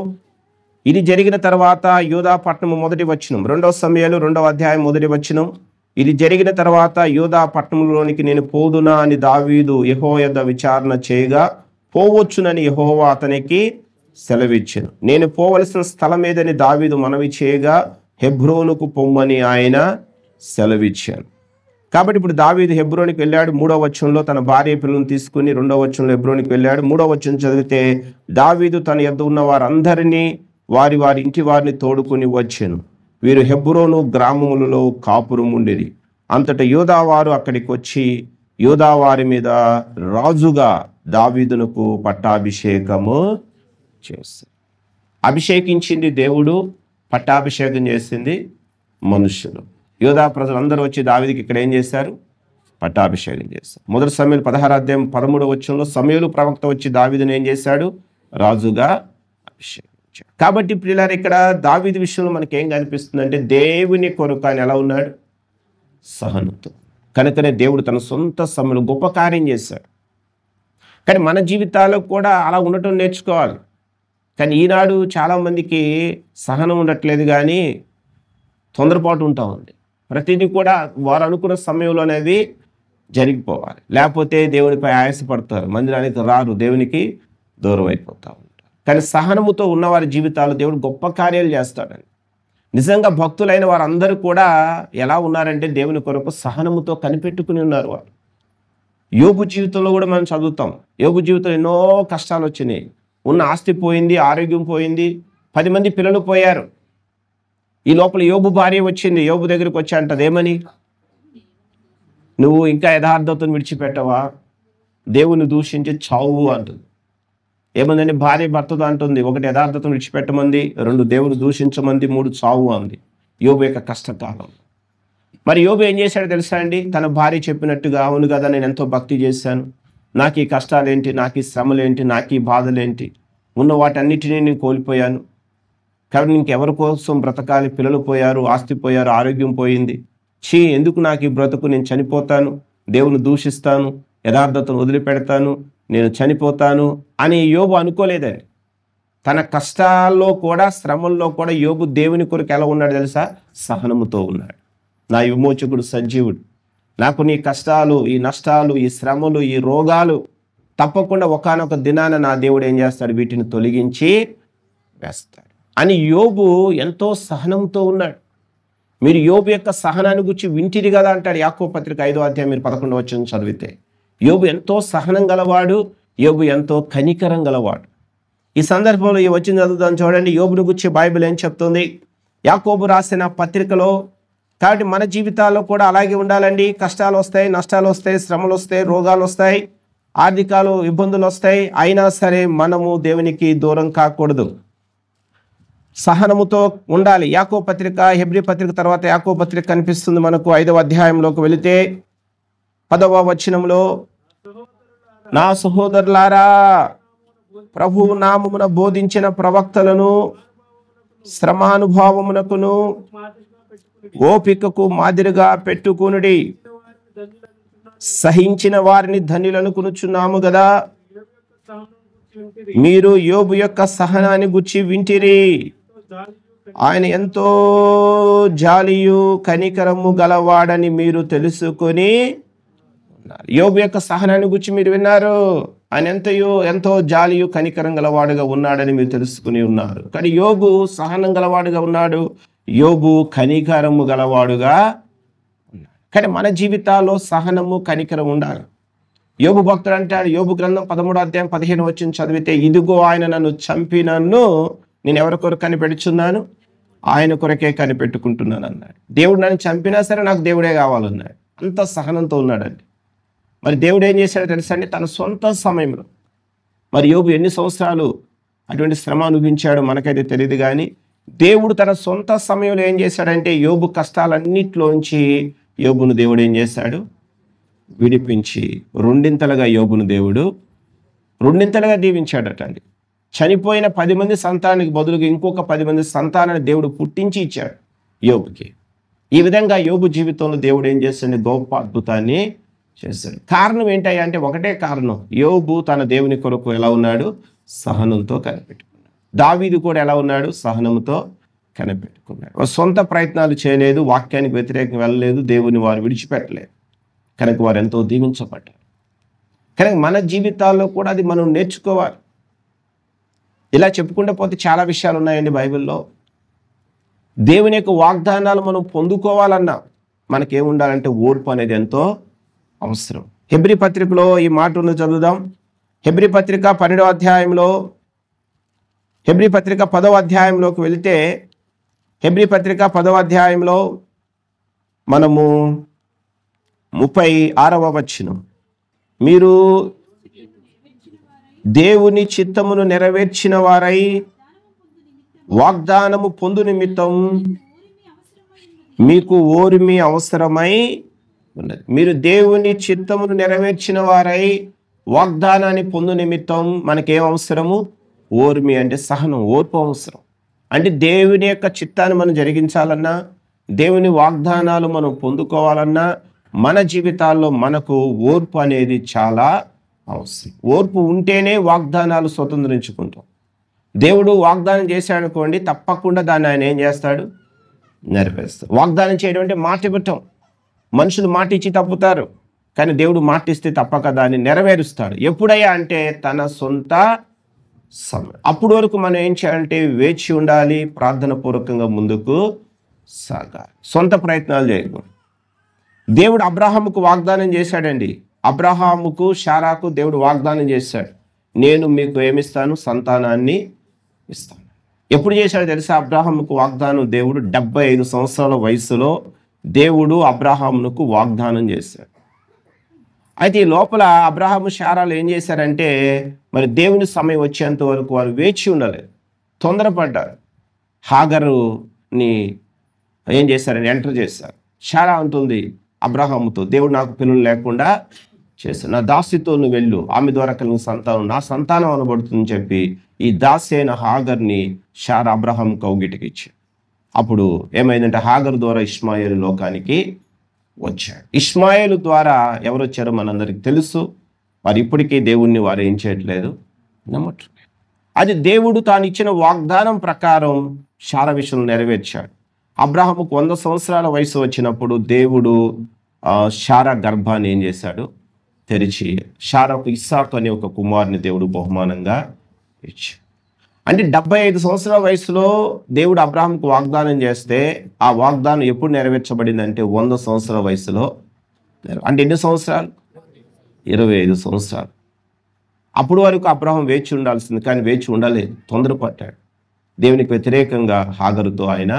ఇది జరిగిన తర్వాత యూదా పట్టణము 1వ వచనం. 2వ సమూయేలు 2వ అధ్యాయం 1వ వచనం. ఇది జరిగిన తర్వాత యూదా పట్టణంలోనికి నేను పోదునా అని దావీదు యెహోవా యొద్ద విచారణ చేయగా పోవచ్చునని యెహోవా అతనికి సెలవిచ్చెను. నేను పోవలసిన స్థలం ఏదని దావీదు మనవి చేయగా హెబ్రోనుకు పొమ్మని ఆయన సెలవిచ్చాను. కాబట్టి ఇప్పుడు దావీదు హెబ్రోనికి వెళ్ళాడు. 3వ వచనంలో తన భార్య పిల్లలను తీసుకుని 2వ వచనంలో హెబ్రోనికి వెళ్ళాడు. 3వ వచనం చదివితే దావీదు తన యొద్ద ఉన్న వారందరినీ వారి ఇంటి వారిని తోడుకుని వచ్చాను. వీరు హెబ్రోను గ్రామములలో కాపురం ఉండేది. అంతటా యూదావారు అక్కడికి వచ్చి యూదావారి మీద రాజుగా దావీదునకు పట్టాభిషేకము చేస్తారు. అభిషేకించింది దేవుడు, పట్టాభిషేకం చేసింది మనుషులు. యూదా ప్రజలందరూ వచ్చి దావీదుకి ఇక్కడ ఏం చేశారు, పట్టాభిషేకం చేశాడు. మొదటి సమూయేలు 16:13 సమూయేలు ప్రవక్త వచ్చి దావీదుని ఏం చేశాడు? రాజుగా అభిషేకించాడు. కాబట్టి ప్రియులారా, ఇక్కడ దావీదు విషయంలో మనకేం కనిపిస్తుందంటే దేవుని కొరకు ఆయన ఎలా ఉన్నాడు? సహనంతో. కనుకనే దేవుడు తన సొంత సమయంలో గొప్ప కార్యం చేశాడు. కానీ మన జీవితాల్లో కూడా అలా ఉండటం నేర్చుకోవాలి. కానీ ఈనాడు చాలామందికి సహనం ఉండట్లేదు, కానీ తొందరపాటు ఉంటా ఉంది. ప్రతిదీ కూడా వారు అనుకున్న సమయంలో అనేది జరిగిపోవాలి, లేకపోతే దేవునిపై ఆయాసపడతారు, మందిరానికి రారు, దేవునికి దూరం అయిపోతూ ఉంటారు. కానీ సహనముతో ఉన్నవారి జీవితాలు దేవుడు గొప్ప కార్యాలు చేస్తాడండి. నిజంగా భక్తులైన వారందరూ కూడా ఎలా ఉన్నారంటే దేవుని కొరకు సహనముతో కనిపెట్టుకుని ఉన్నారు. వారు యోబు జీవితంలో కూడా మనం చదువుతాం. యోబు జీవితంలో ఎన్నో కష్టాలు వచ్చినాయి. ఉన్న ఆస్తి పోయింది, ఆరోగ్యం పోయింది, 10 మంది పిల్లలు పోయారు. ఈ లోపల యోబు భార్య వచ్చింది, యోబు దగ్గరికి వచ్చి అంటది, ఏమని? నువ్వు ఇంకా యథార్థతను విడిచిపెట్టవా? దేవుని దూషించి చావు అంటుంది. ఏమందండి? భార్య భర్తతో అంటుంది, 1 యథార్థతను విడిచిపెట్టమంది, 2 దేవుని దూషించమంది, 3 చావు అంది. యోబు యొక్క కష్టకాలం. మరి యోబు ఏం చేశాడో తెలుసా అండి? తన భార్య చెప్పినట్టుగా, అవును కదా, నేను ఎంతో భక్తి చేశాను, నాకు ఈ కష్టాలేంటి, నాకు ఈ శ్రమలేంటి, నాకు ఈ బాధలేంటి, ఉన్న వాటన్నిటినీ నేను కోల్పోయాను, కాబట్టి ఇంకెవరి కోసం బ్రతకాలి? పిల్లలు పోయారు, ఆస్తి పోయారు, ఆరోగ్యం పోయింది, ఎందుకు నాకు ఈ బ్రతుకు, నేను చనిపోతాను, దేవుని దూషిస్తాను, యథార్థతను వదిలిపెడతాను, నేను చనిపోతాను అని యోబు అనుకోలేదండి. తన కష్టాల్లో కూడా, శ్రమల్లో కూడా యోబు దేవుని కొరకు ఎలా ఉన్నాడు తెలుసా? సహనముతో ఉన్నాడు. నా విమోచకుడు సజీవుడు, నాకు నీ కష్టాలు, ఈ నష్టాలు, ఈ శ్రమలు, ఈ రోగాలు తప్పకుండా ఒకానొక దినాన నా దేవుడు ఏం చేస్తాడు? వీటిని తొలగించి వేస్తాడు అని యోబు ఎంతో సహనంతో ఉన్నాడు. మీరు యోబు యొక్క సహనాన్ని గురించి వింటిరి కదా అంటాడు యాకోబు పత్రిక 5వ అధ్యాయం మీరు 11వ వచనం చదివితే. యోబు ఎంతో సహనం గలవాడు, యోబు ఎంతో కనికరం గలవాడు. ఈ సందర్భంలో ఈ వచ్చిన చదువుదాం చూడండి. యోబుని గురించి బైబిల్ ఏం చెప్తుంది? యాకోబు రాసిన పత్రికలో. కాబట్టి మన జీవితాల్లో కూడా అలాగే ఉండాలండి. కష్టాలు వస్తాయి, నష్టాలు వస్తాయి, శ్రమలు వస్తాయి, రోగాలు వస్తాయి, ఆర్థికాలు ఇబ్బందులు వస్తాయి. అయినా సరే మనము దేవునికి దూరం కాకూడదు, సహనముతో ఉండాలి. యాకోబు పత్రిక, హెబ్రీ పత్రిక తర్వాత యాకోబు పత్రిక కనిపిస్తుంది మనకు. 5వ అధ్యాయంలోకి వెళితే 10వ వచనంలో, నా సహోదరులారా, ప్రభువు నామమున బోధించిన ప్రవక్తలను శ్రమానుభవమునకును ఓపికకు మాదిరిగా పెట్టుకొనుడి. సహించిన వారిని ధన్యులను కొనుచున్నాము గదా. మీరు యోబు యొక్క సహనాన్ని గురించి వింటిరి. ఆయన ఎంతో జాలియు కనికరము గలవాడని మీరు తెలుసుకొని ఉన్నారు. యోబు యొక్క సహనాన్ని గురించి మీరు విన్నారు. ఆయన ఎంతో జాలియు కనికరం గలవాడుగా ఉన్నాడని మీరు తెలుసుకుని ఉన్నారు. కానీ యోబు సహనం గలవాడుగా ఉన్నాడు, యోబు కనికరము గలవాడుగా ఉన్నాడు. కానీ మన జీవితాల్లో సహనము, కనికరం ఉండాలి. యోబు భక్తుడు అంటాడు, యోబు గ్రంథం 13వ అధ్యాయం 15వ వచనం చదివితే, ఇదిగో ఆయన నన్ను చంపినన్ను నేను ఎవరి కొరకు కనిపెట్టుచున్నాను? ఆయన కొరకే కనిపెట్టుకుంటున్నాను అన్నాడు. దేవుడు నన్ను చంపినా సరే నాకు దేవుడే కావాలన్నాడు. అంత సహనంతో ఉన్నాడండి. మరి దేవుడు ఏం చేశాడో తెలుసా అండి? తన సొంత సమయంలో. మరి యోబు ఎన్ని సంవత్సరాలు అటువంటి శ్రమ అనుభవించాడో మనకైతే తెలియదు, కానీ దేవుడు తన సొంత సమయంలో ఏం చేశాడంటే యోబు కష్టాలన్నిటిలోంచి యోబును దేవుడు ఏం చేశాడు? విడిపించి రెండింతలుగా యోబును దేవుడు రెండింతలుగా దీవించాడట అండి. చనిపోయిన 10 మంది సంతానానికి బదులుగా ఇంకొక 10 మంది సంతానాన్ని దేవుడు పుట్టించి ఇచ్చాడు యోబుకి. ఈ విధంగా యోబు జీవితంలో దేవుడు ఏం చేస్తాడు? గొప్ప అద్భుతాన్ని చేశాడు. కారణం ఏంటయ్యా అంటే ఒకటే కారణం, యోబు తన దేవుని కొరకు ఎలా ఉన్నాడు? సహనంతో కనిపెట్టుకున్నాడు. దావీదు కూడా ఎలా ఉన్నాడు? సహనంతో కనిపెట్టుకున్నాడు. సొంత ప్రయత్నాలు చేయలేదు, వాక్యానికి వ్యతిరేకంగా వెళ్ళలేదు, దేవుని వారు విడిచిపెట్టలేదు, కనుక వారు ఎంతో దీవించబడ్డారు. కనుక మన జీవితాల్లో కూడా అది మనం నేర్చుకోవాలి. ఇలా చెప్పుకుంటూ పోతే చాలా విషయాలు ఉన్నాయండి బైబిల్లో. దేవుని యొక్క వాగ్దానాలు మనం పొందుకోవాలన్నా మనకేముండాలంటే ఓర్పు అనేది ఎంతో అవసరం. హెబ్రీ పత్రికలో ఈ మాటను చదువుదాం. హెబ్రీ పత్రిక 12వ అధ్యాయంలో, హెబ్రీ పత్రిక 10వ అధ్యాయంలోకి వెళితే, హెబ్రీ పత్రిక 10వ అధ్యాయంలో మనము 36వ వచనం, మీరు దేవుని చిత్తమును నెరవేర్చిన వారై వాగ్దానము పొందు నిమిత్తం మీకు ఓరిమి అవసరమై ఉన్నది. మీరు దేవుని చిత్తమును నెరవేర్చిన వారై వాగ్దానాన్ని పొందు నిమిత్తం మనకేం అవసరము? ఓర్మి అంటే సహనం, ఓర్పు అవసరం. అంటే దేవుని యొక్క చిత్తాన్ని మనం జరిగించాలన్నా, దేవుని వాగ్దానాలు మనం పొందుకోవాలన్నా మన జీవితాల్లో మనకు ఓర్పు అనేది చాలా అవసరం. ఓర్పు ఉంటేనే వాగ్దానాలు స్వతంత్రించుకుంటాం. దేవుడు వాగ్దానం చేశాడనుకోండి, తప్పకుండా దాన్ని ఆయన ఏం చేస్తాడు? నెరవేరుస్తాడు. వాగ్దానం చేయడం అంటే మాట ఇవ్వటం. మనుషులు మాట ఇచ్చి తప్పుతారు, కానీ దేవుడు మాట ఇస్తే తప్పక దాన్ని నెరవేరుస్తాడు. ఎప్పుడయ్యా అంటే తన సొంత సమయం. అప్పటి వరకు మనం ఏం చేయాలంటే వేచి ఉండాలి, ప్రార్థన పూర్వకంగా ముందుకు సాగాలి, సొంత ప్రయత్నాలు చేయకూడదు. దేవుడు అబ్రహాముకు వాగ్దానం చేశాడండి. అబ్రహాముకు శారాకు దేవుడు వాగ్దానం చేశాడు, నేను మీకు ఏమిస్తాను? సంతానాన్ని ఇస్తాను. ఎప్పుడు చేశాడు తెలుసా? అబ్రహాముకు వాగ్దానం దేవుడు 75 సంవత్సరాల వయసులో దేవుడు అబ్రహామునకు వాగ్దానం చేశాడు. అయితే ఈ లోపల అబ్రహాము శారాలు ఏం చేశారంటే, మరి దేవుని సమయం వచ్చేంత వరకు వారు వేచి ఉండలేదు, తొందరపడ్డారు. హాగరుని ఏం చేశారని ఎంటర్ చేశారు. శారా అంటుంది అబ్రహాముతో, దేవుడు నాకు పిల్లలు లేకుండా చేశాడు, నా దాసితో నువ్వు వెళ్ళు, ఆమె ద్వారా కలిగిన సంతానం నా సంతానం అనబడుతుందని చెప్పి ఈ దాసి అయిన హాగర్ని శారా అబ్రహాం కౌగిటికి ఇచ్చాడు. అప్పుడు ఏమైందంటే హాగర్ ద్వారా ఇష్మాయేలు లోకానికి వచ్చాడు. ఇష్మాయేలు ద్వారా ఎవరు వచ్చారో మనందరికి తెలుసు. వారు ఇప్పటికీ దేవుణ్ణి వారు ఏం చేయట్లేదు, నమ్మట్లేదు. అది దేవుడు తాను ఇచ్చిన వాగ్దానం ప్రకారం శారా విషయం నెరవేర్చాడు. అబ్రహాముకు 100 సంవత్సరాల వయసు వచ్చినప్పుడు దేవుడు శారా గర్భాన్ని ఏం చేశాడు? తెరిచి శారాకు ఇస్సాకు అనే ఒక కుమారుని దేవుడు బహుమానంగా ఇచ్చాడు. అంటే 75 సంవత్సరాల వయసులో దేవుడు అబ్రహాంకు వాగ్దానం చేస్తే ఆ వాగ్దానం ఎప్పుడు నెరవేర్చబడింది అంటే 100 సంవత్సరాల వయసులో. అంటే ఎన్ని సంవత్సరాలు? 25 సంవత్సరాలు. అప్పుడు వరకు అబ్రహాం వేచి ఉండాల్సింది, కానీ వేచి ఉండలేదు, తొందరపడ్డాడు. దేవునికి వ్యతిరేకంగా హాగరుతో ఆయన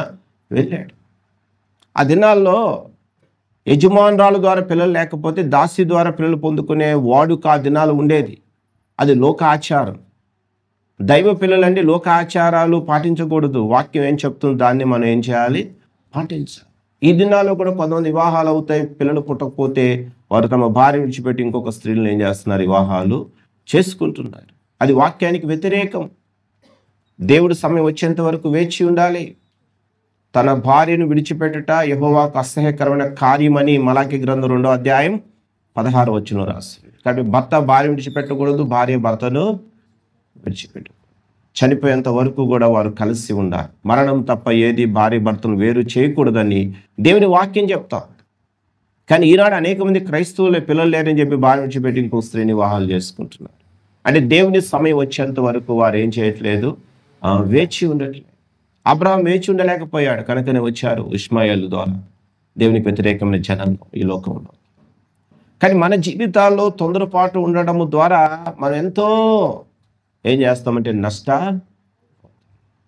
వెళ్ళాడు. ఆ దినాల్లో యజమానురాలు ద్వారా పిల్లలు లేకపోతే దాసి ద్వారా పిల్లలు పొందుకునే వాడుక ఆ దినాలు ఉండేది. అది లోక ఆచారం. దైవ పిల్లలండి లోక ఆచారాలు పాటించకూడదు. వాక్యం ఏం చెప్తుంది దాన్ని మనం ఏం చేయాలి? పాటించాలి. ఈ దినాల్లో కూడా కొంతమంది వివాహాలు అవుతాయి, పిల్లలు పుట్టకపోతే వారు తమ భార్య విడిచిపెట్టి ఇంకొక స్త్రీలను ఏం చేస్తున్నారు? వివాహాలు చేసుకుంటున్నారు. అది వాక్యానికి వ్యతిరేకం. దేవుడు సమయం వచ్చేంత వరకు వేచి ఉండాలి. తన భార్యను విడిచిపెట్టుట యెహోవాకు అసహ్యకరమైన కార్యమని మలాకి గ్రంథం 2వ అధ్యాయం 16వ వచనం రాస్తుంది. కాబట్టి భర్త భార్య విడిచిపెట్టకూడదు, భార్య భర్తను విడిచిపెట్టు. చనిపోయేంత వరకు కూడా వారు కలిసి ఉండాలి. మరణం తప్ప ఏది భార్య భర్తను వేరు చేయకూడదని దేవుని వాక్యం చెప్తా. కానీ ఈనాడు అనేక మంది క్రైస్తవులే పిల్లలు లేరని చెప్పి భార్య విడిచిపెట్టి ఇంకో స్త్రీని వివాహాలు చేసుకుంటున్నారు. అంటే దేవుని సమయం వచ్చేంత వరకు వారు ఏం చేయట్లేదు? వేచి ఉండట్లేదు. అబ్రహాం వేచి ఉండలేకపోయాడు, కనుకనే వచ్చారు ఇష్మాయేలు ద్వారా దేవునికి వ్యతిరేకమైన జనాంగం ఈ లోకంలో. కానీ మన జీవితాల్లో తొందరపాటు ఉండడం ద్వారా మనం ఎంతో ఏం చేస్తామంటే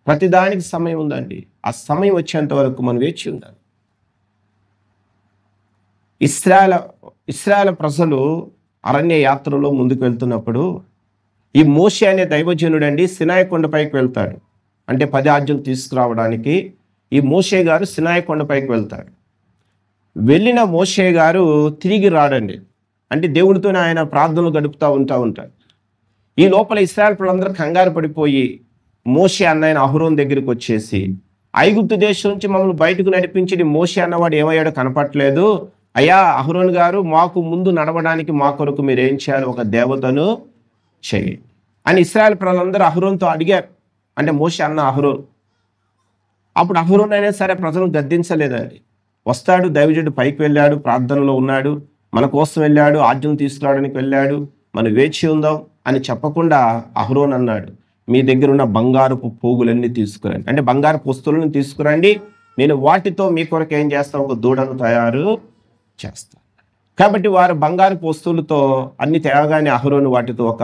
ప్రతిదానికి సమయం ఉందండి. ఆ సమయం వచ్చేంత వరకు మనం వేచి ఉండాలి. ఇశ్రాయేలు ప్రజలు అరణ్య యాత్రలో ముందుకు వెళ్తున్నప్పుడు ఈ మోషే అనే దైవజనుడు అండి సినాయి కొండపైకి వెళ్తాడు. అంటే 10 ఆజ్ఞలు తీసుకురావడానికి ఈ మోషే గారు సినాయి కొండపైకి వెళ్తాడు. వెళ్ళిన మోషే గారు తిరిగి రాడండి. అంటే దేవుడితోనే ఆయన ప్రార్థనలు గడుపుతూ ఉంటాడు. ఈ లోపల ఇశ్రాయేలు ప్రజలందరూ కంగారు పడిపోయి మోషే అన్నయ్య అహరోను దగ్గరికి వచ్చేసి, ఐగుప్తు దేశం నుంచి మమ్మల్ని బయటకు నడిపించి మోషే అన్నవాడు ఏమయ్యాడో కనపట్లేదు, అయ్యా అహరోను గారు మాకు ముందు నడవడానికి మా కొరకు మీరు ఏం చేయాలి? ఒక దేవతను చేయండి అని ఇశ్రాయేలు ప్రజలందరూ అహరోనుతో అడిగారు. అంటే మోషే అన్న అహరోను. అప్పుడు అహరోను అయినా సరే ప్రజలను గద్దించలేదండి. వస్తాడు, దైవజనుడు పైకి వెళ్ళాడు, ప్రార్థనలో ఉన్నాడు, మన కోసం వెళ్ళాడు, ఆజ్ఞలు తీసుకురావడానికి వెళ్ళాడు, మనం వేచి ఉందాం అని చెప్పకుండా అహరోను అన్నాడు, మీ దగ్గర ఉన్న బంగారపు పోగులన్నీ తీసుకురండి, అంటే బంగారపు వస్తువులను తీసుకురండి, నేను వాటితో మీ కొరకు ఏం చేస్తాను? ఒక దూడను తయారు చేస్తాను. కాబట్టి వారు బంగారపు వస్తువులతో అన్ని తేగానే అహరోను వాటితో ఒక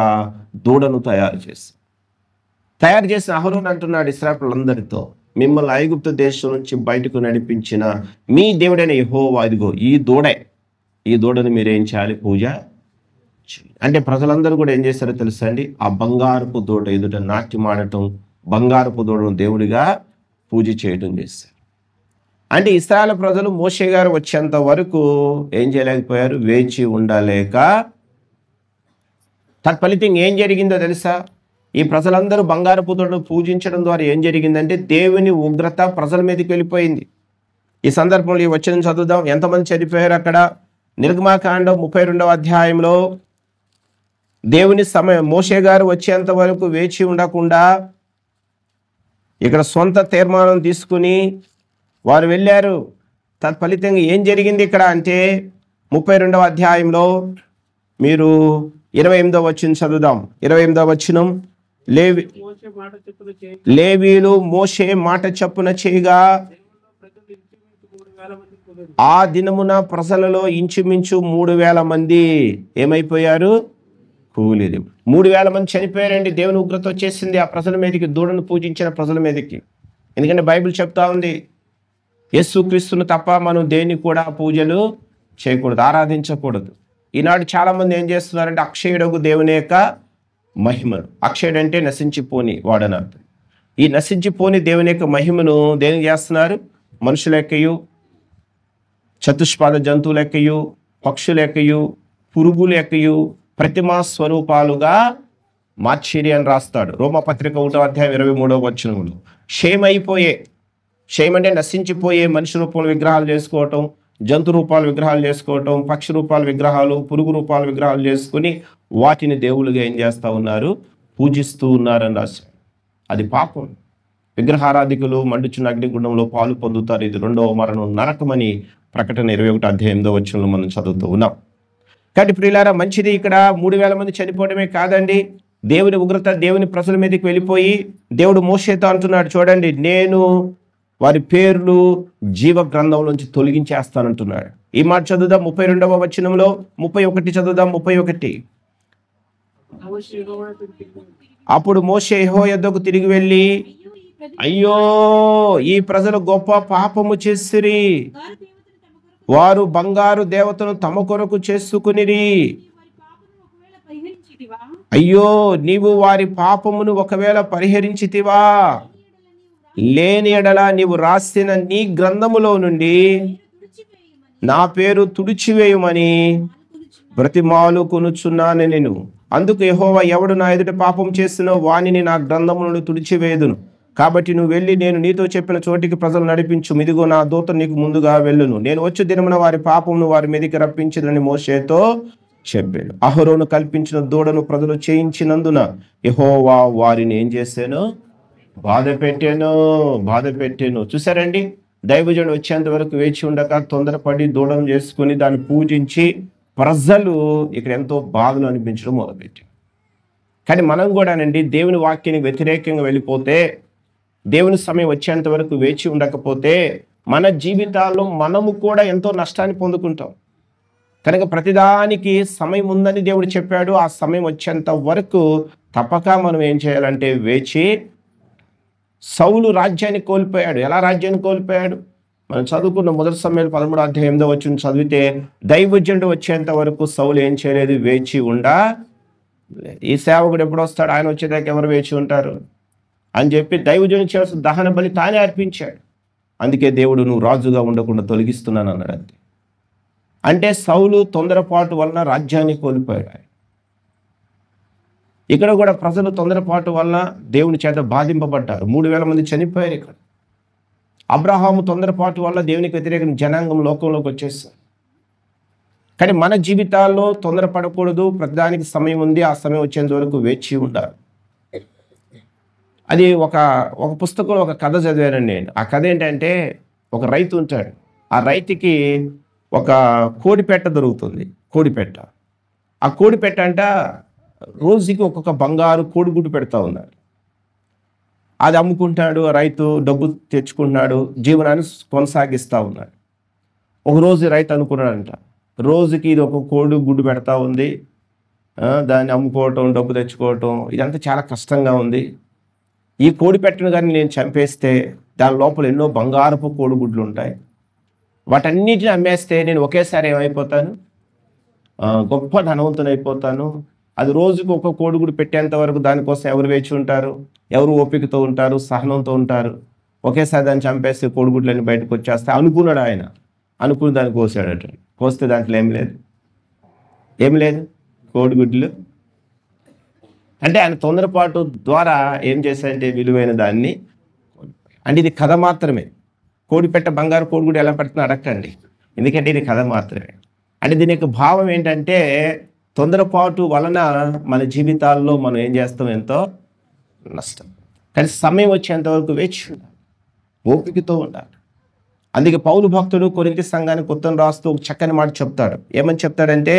దూడను తయారు చేసిన అహరోను అంటున్నాడు ఇశ్రాయేలులందరితో, మిమ్మల్ని ఐగుప్తు దేశం నుంచి బయటకు నడిపించిన మీ దేవుడైన యెహోవా ఇదిగో ఈ దూడను మీరు ఏం చేయాలి? పూజ. అంటే ప్రజలందరూ కూడా ఏం చేశారో తెలుసా అండి? ఆ బంగారపు దూడ ఎదుట నాట్యం ఆడటం, బంగారపు దూడను దేవుడిగా పూజ చేయడం చేశారు. అంటే ఇశ్రాయేలు ప్రజలు మోషే గారు వచ్చేంత వరకు ఏం చేయలేకపోయారు, వేచి ఉండలేక తత్ఫలితంగా ఏం జరిగిందో తెలుసా? ఈ ప్రజలందరూ బంగారు పుత్రులను పూజించడం ద్వారా ఏం జరిగిందంటే దేవుని ఉగ్రత ప్రజల మీదకి వెళ్ళిపోయింది. ఈ సందర్భంలో ఈ వచనం చదువుదాం. ఎంతమంది చనిపోయారు అక్కడ? నిర్గమాకాండం 32వ అధ్యాయంలో దేవుని సమయం మోషే గారు వచ్చేంత వరకు వేచి ఉండకుండా ఇక్కడ సొంత తీర్మానం తీసుకుని వారు వెళ్ళారు. తత్ఫలితంగా ఏం జరిగింది ఇక్కడ అంటే 32వ అధ్యాయంలో మీరు 28వ వచనం చదువుదాం. 28వ వచనం, లేవీలు మోషే మాట చప్పున చేయగా ఆ దినమున ప్రజలలో ఇంచుమించు 3000 మంది ఏమైపోయారు? కూలిరి. 3000 మంది చనిపోయారండి. దేవుని ఉగ్రత వచ్చేసింది ఆ ప్రజల మీదకి, దూడను పూజించిన ప్రజల మీదకి. ఎందుకంటే బైబిల్ చెప్తా ఉంది, యేసుక్రీస్తును తప్ప మనం దేన్ని కూడా పూజలు చేయకూడదు, ఆరాధించకూడదు. ఈనాడు చాలా మంది ఏం చేస్తున్నారంటే అక్షయుడగు దేవుని యొక్క మహిమను, అక్షయుడు అంటే నశించిపోని వాడనర్థం. ఈ నశించిపోని దేవుని యొక్క మహిమను దేనికి చేస్తున్నారు? మనుషులెక్కయు, చతుష్పాద జంతువులెక్కయు, పక్షులెక్కయు, పురుగులెక్కయు ప్రతిమా స్వరూపాలుగా మార్చిరి అని రాస్తాడు రోమపత్రిక 1వ అధ్యాయం 23వ వచనంలో. క్షేమ్ అంటే నశించిపోయే మనిషి రూపంలో విగ్రహాలు చేసుకోవటం, జంతు రూపాల విగ్రహాలు చేసుకోవటం, పక్షి రూపాల విగ్రహాలు, పురుగు రూపాల విగ్రహాలు చేసుకుని వాటిని దేవుళ్ళుగా ఏం చేస్తూ ఉన్నారు? పూజిస్తూ ఉన్నారని రాశాడు. అది పాపం. విగ్రహారాధికులు మండుచున్న అగ్నిగుండంలో పాలు పొందుతారు, ఇది 2వ మరణం, నరకమని ప్రకటన 21వ అధ్యాయం 8వ వచనంలో మనం చదువుతూ ఉన్నాం. కాబట్టి ప్రియులారా, మంచిది. ఇక్కడ 3000 మంది చనిపోవడమే కాదండి, దేవుని ఉగ్రత దేవుని ప్రజల మీదకి వెళ్ళిపోయి దేవుడు మోషేతో అంటున్నాడు, చూడండి నేను వారి పేర్లు జీవ గ్రంథం నుంచి తొలగించేస్తానంటున్నాడు. ఈ మాట చదువుదాం 32వ వచనంలో. 31 చదువుదాం. 31, అప్పుడు మోషే యెహోవా యొద్దకు తిరిగి వెళ్ళి, అయ్యో ఈ ప్రజలు గొప్ప పాపము చేసిరి, వారు బంగారు దేవతను తమ కొరకు చేసుకునిరి. అయ్యో నీవు వారి పాపమును ఒకవేళ పరిహరించితివా, లేని ఎడల నీవు రాసిన నీ గ్రంథములో నుండి నా పేరు తుడిచివేయమని బ్రతిమాలు కొనుచున్నాను నేను. అందుకు యెహోవా, ఎవడు నా ఎదుట పాపం చేసినో వానిని నా గ్రంథము నుండి తుడిచివేయుదును. కాబట్టి నువ్వు వెళ్ళి నేను నీతో చెప్పిన చోటికి ప్రజలు నడిపించు. ఇదిగో నా దూత నీకు ముందుగా వెళ్ళును. నేను వచ్చే దినమున వారి పాపమును వారి మీదకి రప్పించదని మోషేతో చెప్పాడు. అహరోను కల్పించిన దూడను ప్రజలు చేయించినందున యెహోవా వారిని ఏం చేశాను? బాధ పెట్టాను. చూసారండి, దైవజనుడు వచ్చేంత వరకు వేచి ఉండక తొందరపడి దూడను చేసుకుని దాన్ని పూజించి ప్రజలు ఇక్కడ ఎంతో బాధలు అనిపించడం మొదలుపెట్టారు. కానీ మనం కూడానండి దేవుని వాక్యానికి వ్యతిరేకంగా వెళ్ళిపోతే, దేవుని సమయం వచ్చేంత వరకు వేచి ఉండకపోతే మన జీవితాల్లో మనము కూడా ఎంతో నష్టాన్ని పొందుకుంటాం. కనుక ప్రతిదానికి సమయం ఉందని దేవుడు చెప్పాడు. ఆ సమయం వచ్చేంత వరకు తప్పక మనం ఏం చేయాలంటే వేచి. సౌలు రాజ్యాన్ని కోల్పోయాడు. ఎలా రాజ్యాన్ని కోల్పోయాడు? మనం చదువుకున్న 1 సమూయేలు 13వ అధ్యాయం 8వ వచనం చదివితే, దైవజనుడు వచ్చేంత వరకు సౌలు ఏం చేయలేదు, వేచి ఉండా. ఈ సేవకుడు ఎప్పుడు వస్తాడు, ఆయన వచ్చేదాకా ఎవరు వేచి ఉంటారు అని చెప్పి దైవజనుడు చేయాల్సిన దహన బలి తానే అర్పించాడు. అందుకే దేవుడు నువ్వు రాజుగా ఉండకుండా తొలగిస్తున్నాను అన్నాడు. అంతే. అంటే సౌలు తొందరపాటు వలన రాజ్యాన్ని కోల్పోయాడు. ఇక్కడ కూడా ప్రజలు తొందరపాటు వలన దేవుని చేత బాధింపబడ్డారు. 3000 మంది చనిపోయారు ఇక్కడ. అబ్రహాము తొందరపాటు వల్ల దేవునికి వ్యతిరేకంగా జనాంగం లోకంలోకి వచ్చేసారు. కానీ మన జీవితాల్లో తొందరపడకూడదు. ప్రతిదానికి సమయం ఉంది. ఆ సమయం వచ్చేంత వరకు వేచి ఉండాలి. అది ఒక పుస్తకంలో ఒక కథ చదివానండి నేను. ఆ కథ ఏంటంటే, ఒక రైతు ఉంటాడు. ఆ రైతుకి ఒక కోడిపెట్ట దొరుకుతుంది. కోడిపెట్ట. ఆ కోడిపెట్ట అంట రోజుకి ఒక్కొక్క బంగారు కోడిగుడ్డు పెడతా ఉన్నాడు. అది అమ్ముకుంటాడు. రైతు డబ్బు తెచ్చుకుంటున్నాడు, జీవనాన్ని కొనసాగిస్తూ ఉన్నాడు. ఒకరోజు రైతు అనుకున్నాడంట, రోజుకి ఇది ఒక కోడి గుడ్డు పెడతా ఉంది, దాన్ని అమ్ముకోవటం, డబ్బు తెచ్చుకోవటం, ఇదంతా చాలా కష్టంగా ఉంది. ఈ కోడి పెట్టను కానీ నేను చంపేస్తే దాని లోపల ఎన్నో బంగారపు కోడిగుడ్లు ఉంటాయి. వాటన్నిటిని అమ్మేస్తే నేను ఒకేసారి ఏమైపోతాను, గొప్ప ధనవంతుని అయిపోతాను. అది రోజుకు ఒక కోడిగుడ్డు పెట్టేంత వరకు దానికోసం ఎవరు వేచి ఉంటారు, ఎవరు ఓపికతో ఉంటారు, సహనంతో ఉంటారు. ఒకేసారి దాన్ని చంపేస్తే కోడిగుడ్లన్నీ బయటకు వచ్చేస్తే అనుకున్నాడు ఆయన. అనుకుని దాన్ని కోసాడట. కోస్తే దాంట్లో ఏం లేదు కోడిగుడ్లు. అంటే ఆయన తొందరపాటు ద్వారా ఏం చేశాడంటే విలువైన దాన్ని. అంటే ఇది కథ మాత్రమే. కోడిపెట్ట బంగారు కోడిగుడ్డు ఎలా పెడుతున్నా అడగండి, ఎందుకంటే ఇది కథ మాత్రమే. అంటే దీని యొక్క భావం ఏంటంటే తొందరపాటు వలన మన జీవితాల్లో మనం ఏం చేస్తాం, ఎంతో నష్టం. కానీ సమయం వచ్చేంత వరకు వేచి ఉండాలి, ఓపికతో ఉండాలి. అందుకే పౌలు భక్తుడు కొరింథీ సంఘానికి ఉత్తరం రాస్తూ ఒక చక్కని మాట చెప్తాడు. ఏమని చెప్తాడంటే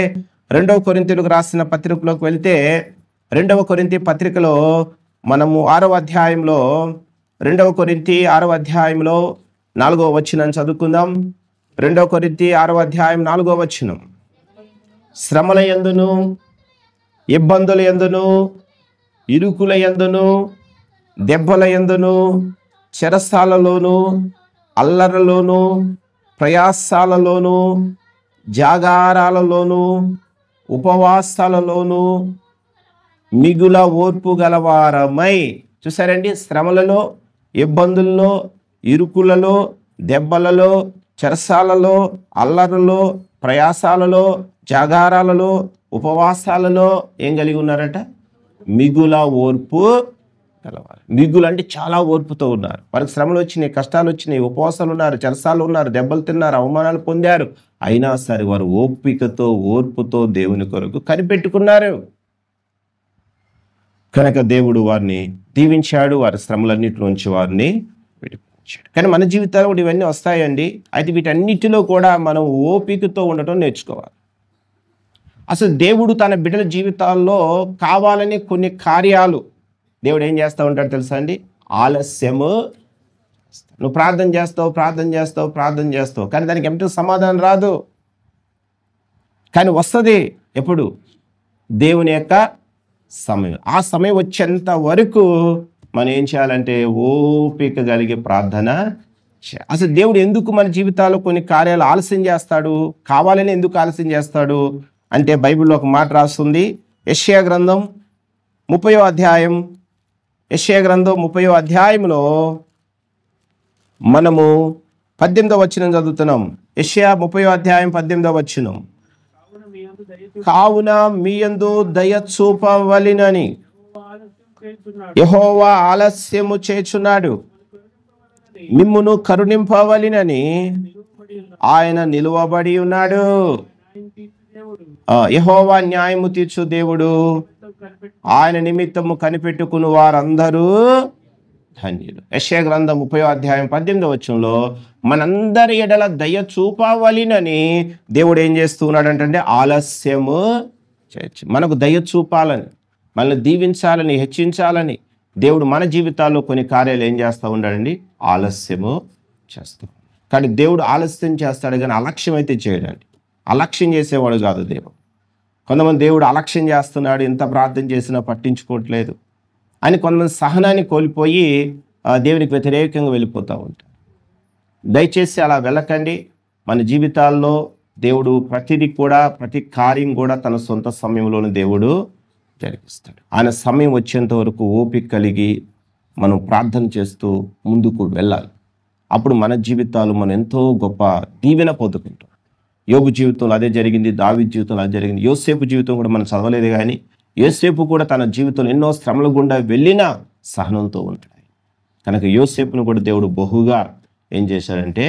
2వ కొరింథీయులకు రాసిన పత్రికలోకి వెళితే 2వ కొరింథీ పత్రికలో మనము 6వ అధ్యాయంలో 2వ కొరింథీ 6వ అధ్యాయంలో 4వ వచనం చదువుకుందాం. 2వ కొరింథీ 6వ అధ్యాయం 4వ వచనం. శ్రమల యందును ఇబ్బందుల యందును ఇరుకుల యందును దెబ్బల యందును చెరసాలలోను అల్లరలోను ప్రయాసాలలోను జాగారాలలోను ఉపవాసాలలోను మిగుల ఓర్పు గలవారమై. చూసారండి, శ్రమలలో, ఇబ్బందుల్లో, ఇరుకులలో, దెబ్బలలో, చెరసాలలో, అల్లరులో, ప్రయాసాలలో, జాగారాలలో, ఉపవాసాలలో ఏం కలిగి ఉన్నారట? మిగుల ఓర్పు గలవారు. మిగులు అంటే చాలా ఓర్పుతో ఉన్నారు. వారికి శ్రమలు వచ్చినాయి, కష్టాలు వచ్చినాయి, ఉపవాసాలు ఉన్నారు, చెరసాలు ఉన్నారు, దెబ్బలు తిన్నారు, అవమానాలు పొందారు. అయినా సరే వారు ఓపికతో ఓర్పుతో దేవుని కొరకు కనిపెట్టుకున్నారు. కనుక దేవుడు వారిని దీవించాడు, వారి శ్రమలన్నిటిలోంచి వారిని విడిపించాడు. కానీ మన జీవితాల్లో కూడా ఇవన్నీ వస్తాయండి. అయితే వీటన్నిటిలో కూడా మనం ఓపికతో ఉండటం నేర్చుకోవాలి. అసలు దేవుడు తన బిడ్డల జీవితాల్లో కావాలని కొన్ని కార్యాలు దేవుడు ఏం చేస్తూ ఉంటాడు తెలుసా అండి? ఆలస్యము. నువ్వు ప్రార్థన చేస్తావు కానీ దానికి ఏమిటో సమాధానం రాదు. కానీ వస్తుంది ఎప్పుడు? దేవుని యొక్క సమయం. ఆ సమయం వచ్చేంత వరకు మనం ఏం చేయాలంటే ఓపిక కలిగి ప్రార్థన చేయాలి. అసలు దేవుడు ఎందుకు మన జీవితాల్లో కొన్ని కార్యాలు ఆలస్యం చేస్తాడు? కావాలని ఎందుకు ఆలస్యం చేస్తాడు అంటే బైబిల్లో ఒక మాట రాస్తుంది. యెషయా గ్రంథం 30వ అధ్యాయం. యెషయా గ్రంథం 30వ అధ్యాయంలో మనము 18వ వచనం చదువుతున్నాం. యెషయా 30వ అధ్యాయం 18వ వచనం. కావున మీ యందు దయ చూపవలెనని యెహోవా ఆలస్యము చేయుచున్నాడు, మిమ్మును కరుణింపవలెనని ఆయన నిలువబడి ఉన్నాడు. యెహోవా న్యాయము తీర్చు దేవుడు, ఆయన నిమిత్తము కనిపెట్టుకుని వారందరూ ధన్యులు. యెషయా గ్రంథం 30వ అధ్యాయం 18వ వచనంలో మనందరి ఎడల దయ చూపవలెనని దేవుడు ఏం చేస్తున్నాడంటే ఆలస్యము చేయొచ్చు. మనకు దయ చూపాలని, మనల్ని దీవించాలని, హెచ్చించాలని దేవుడు మన జీవితాల్లో కొన్ని కార్యాలు ఏం చేస్తూ ఉన్నాడండి? ఆలస్యము చేస్తాం. కానీ దేవుడు ఆలస్యం చేస్తాడు కానీ అలక్ష్యం అయితే చేయడండి. అలక్ష్యం చేసేవాడు కాదు దేవుడు. కొంతమంది దేవుడు అలక్ష్యం చేస్తున్నాడు, ఎంత ప్రార్థన చేసినా పట్టించుకోవట్లేదు అని కొంతమంది సహనాన్ని కోల్పోయి దేవునికి వ్యతిరేకంగా వెళ్ళిపోతూ ఉంటారు. దయచేసి అలా వెళ్ళకండి. మన జీవితాల్లో దేవుడు ప్రతిదీ కూడా, ప్రతి కార్యం కూడా తన సొంత సమయంలోనే దేవుడు జరిగిస్తాడు. ఆయన సమయం వచ్చేంత వరకు ఓపిక కలిగి మనం ప్రార్థన చేస్తూ ముందుకు వెళ్ళాలి. అప్పుడు మన జీవితాలు మనం ఎంతో గొప్ప దీవెన పొందుకుంటాం. యోబు జీవితంలో అదే జరిగింది, దావీదు జీవితంలో అదే జరిగింది. యోసేపు జీవితం కూడా మనం చదవలేదు కానీ యోసేపు కూడా తన జీవితంలో ఎన్నో శ్రమల గుండా వెళ్ళినా సహనంతో ఉంటాడు. కనుక యోసేపును కూడా దేవుడు బహుగా ఏం చేశాడంటే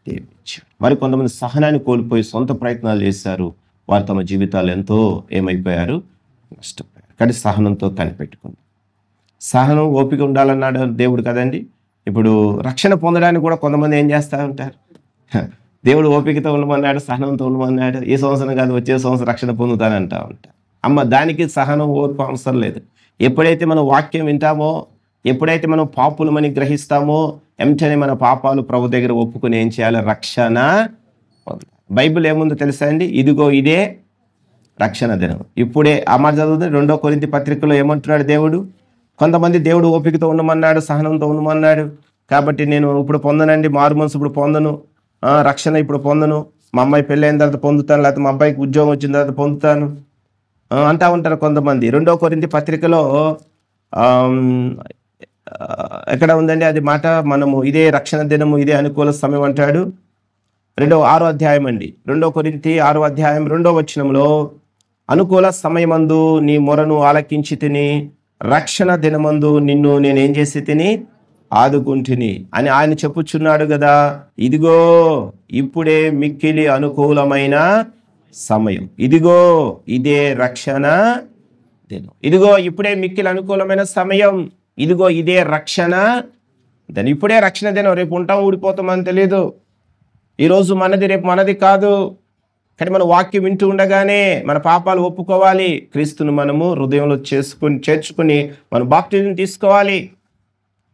దీవించాడు. మరి కొంతమంది సహనాన్ని కోల్పోయి సొంత ప్రయత్నాలు చేశారు. వారు తమ జీవితాలు ఎంతో ఏమైపోయారు? నష్టపోయారు. కానీ సహనంతో కనిపెట్టుకుంది. సహనం, ఓపిక ఉండాలన్నాడు దేవుడు కదండి. ఇప్పుడు రక్షణ పొందడానికి కూడా కొంతమంది ఏం చేస్తూ ఉంటారు? దేవుడు ఓపికతో ఉండమన్నాడు, సహనంతో ఉండమన్నాడు. ఈ సంవత్సరం కాదు వచ్చే సంవత్సరం రక్షణ పొందుతానంటా ఉంటా. అమ్మ, దానికి సహనం, ఓర్పు అవసరం లేదు. ఎప్పుడైతే మనం వాక్యం వింటామో, ఎప్పుడైతే మనం పాపులమని గ్రహిస్తామో వెంటనే మన పాపాలు ప్రభు దగ్గర ఒప్పుకొని ఏం చేయాలి? రక్షణ పొందాలి. బైబిల్ ఏముందో తెలుసా అండి? ఇదిగో ఇదే రక్షణ దినం. ఇప్పుడే ఆ మాట చదువుతుంది. 2వ కొరింథీ పత్రికలో ఏమంటున్నాడు దేవుడు? కొంతమంది దేవుడు ఓపికతో ఉండమన్నాడు, సహనంతో ఉండమన్నాడు. కాబట్టి నేను ఇప్పుడు పొందనండి, మారు మనసు ఇప్పుడు పొందను, రక్షణ ఇప్పుడు పొందను, మా అమ్మాయి పెళ్ళి అయిన తర్వాత పొందుతాను, లేకపోతే మా అబ్బాయికి ఉద్యోగం వచ్చిన తర్వాత పొందుతాను అంటా ఉంటారు కొంతమంది. 2వ కొరింథీ పత్రికలో ఎక్కడ ఉందండి అది మాట? మనము ఇదే రక్షణ దినము, ఇదే అనుకూల సమయం అంటాడు. 6వ అధ్యాయం అండి, 2 కొరింథీ 6వ అధ్యాయం 2వ వచనంలో, అనుకూల సమయమందు నీ మొరను ఆలకించి తిని, రక్షణ దినమందు నిన్ను నేనేం చేసి తిని ఆదుకుంటుని అని ఆయన చెప్పుచున్నాడు కదా. ఇదిగో ఇప్పుడే మిక్కిలి అనుకూలమైన సమయం, ఇదిగో ఇదే రక్షణ దినం, ఇదిగో ఇప్పుడే మిక్కిలి అనుకూలమైన సమయం, ఇదిగో ఇదే రక్షణ దినం. ఇప్పుడే రక్షణ దినం. రేపు ఉంటాం ఊడిపోతామని తెలియదు. ఈరోజు మనది, రేపు మనది కాదు. కానీ మన వాక్యం వింటూ ఉండగానే మన పాపాలు ఒప్పుకోవాలి, క్రీస్తును మనము హృదయంలో చేర్చుకుని మన బాప్టిజం తీసుకోవాలి.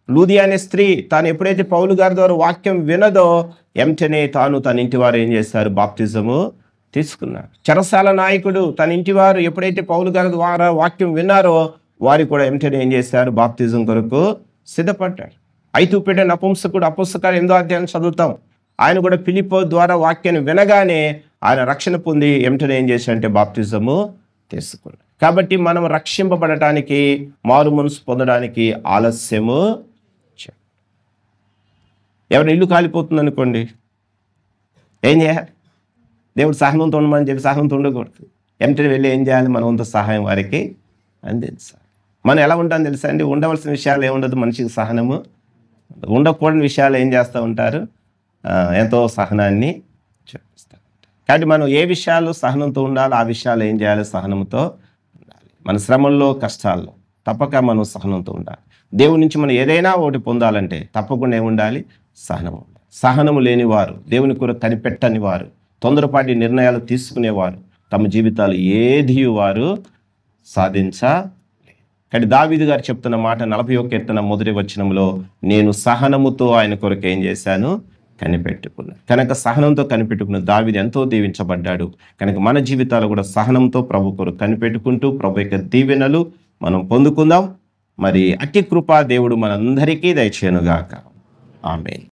లూదియా అనే స్త్రీ తాను ఎప్పుడైతే పౌలు గారి ద్వారా వాక్యం వినదో వెంటనే తాను తన ఇంటి వారు ఏం చేస్తారు? బాప్టిజము తీసుకున్నారు. చెరసాల నాయకుడు తన ఇంటి వారు ఎప్పుడైతే పౌలు గారి ద్వారా వాక్యం విన్నారో వారు కూడా వెంటనే ఏం చేశారు? బాప్టిజం కొరకు సిద్ధపడ్డారు. ఐతుపేట నపుంసకుడు అపుస్తకాలు 8వ అధ్యాయం చదువుతాం. ఆయన కూడా ఫిలిప్పో ద్వారా వాక్యాన్ని వినగానే ఆయన రక్షణ పొంది వెంటనే ఏం చేశారంటే బాప్టిజము తీసుకున్నారు. కాబట్టి మనం రక్షింపబడటానికి, మారు మనసు పొందడానికి ఆలస్యము. ఎవరి ఇల్లు కాలిపోతుంది అనుకోండి, ఏం చేయాలి? దేవుడు సహనంతో ఉండమని చెప్పి సహనంతో ఉండకూడదు. వెంటనే వెళ్ళి ఏం చేయాలి? మనం అంత సహాయం వారికి అందించాలి. మనం ఎలా ఉంటాం తెలుసా అండి? ఉండవలసిన విషయాలు ఏముండదు మనిషికి సహనము, ఉండకూడని విషయాలు ఏం చేస్తూ ఉంటారు? ఎంతో సహనాన్ని చూపిస్తారు. కాబట్టి మనం ఏ విషయాలు సహనంతో ఉండాలో ఆ విషయాలు ఏం చేయాలి? సహనంతో ఉండాలి. మన శ్రమల్లో, కష్టాల్లో తప్పక మనం సహనంతో ఉండాలి. దేవుడి నుంచి మనం ఏదైనా ఒకటి పొందాలంటే తప్పకుండా ఏముండాలి? సహనము. సహనము లేనివారు, దేవుని కొరకు కనిపెట్టని వారు, తొందరపాటి నిర్ణయాలు తీసుకునేవారు తమ జీవితాలు ఏది వారు సాధించలేరు. కానీ దావీదు గారు చెప్తున్న మాట 41వ కీర్తన 1వ వచనంలో, నేను సహనముతో ఆయన కొరకు ఏం చేశాను? కనిపెట్టుకున్నాను. కనుక సహనంతో కనిపెట్టుకున్న దావీదు ఎంతో దీవించబడ్డాడు. కనుక మన జీవితాలు కూడా సహనంతో ప్రభు కొరకు కనిపెట్టుకుంటూ ప్రభు యొక్క దీవెనలు మనం పొందుకుందాం. మరి అట్టి కృపా దేవుడు మనందరికీ దయచేయునుగాక. ఆమేన్.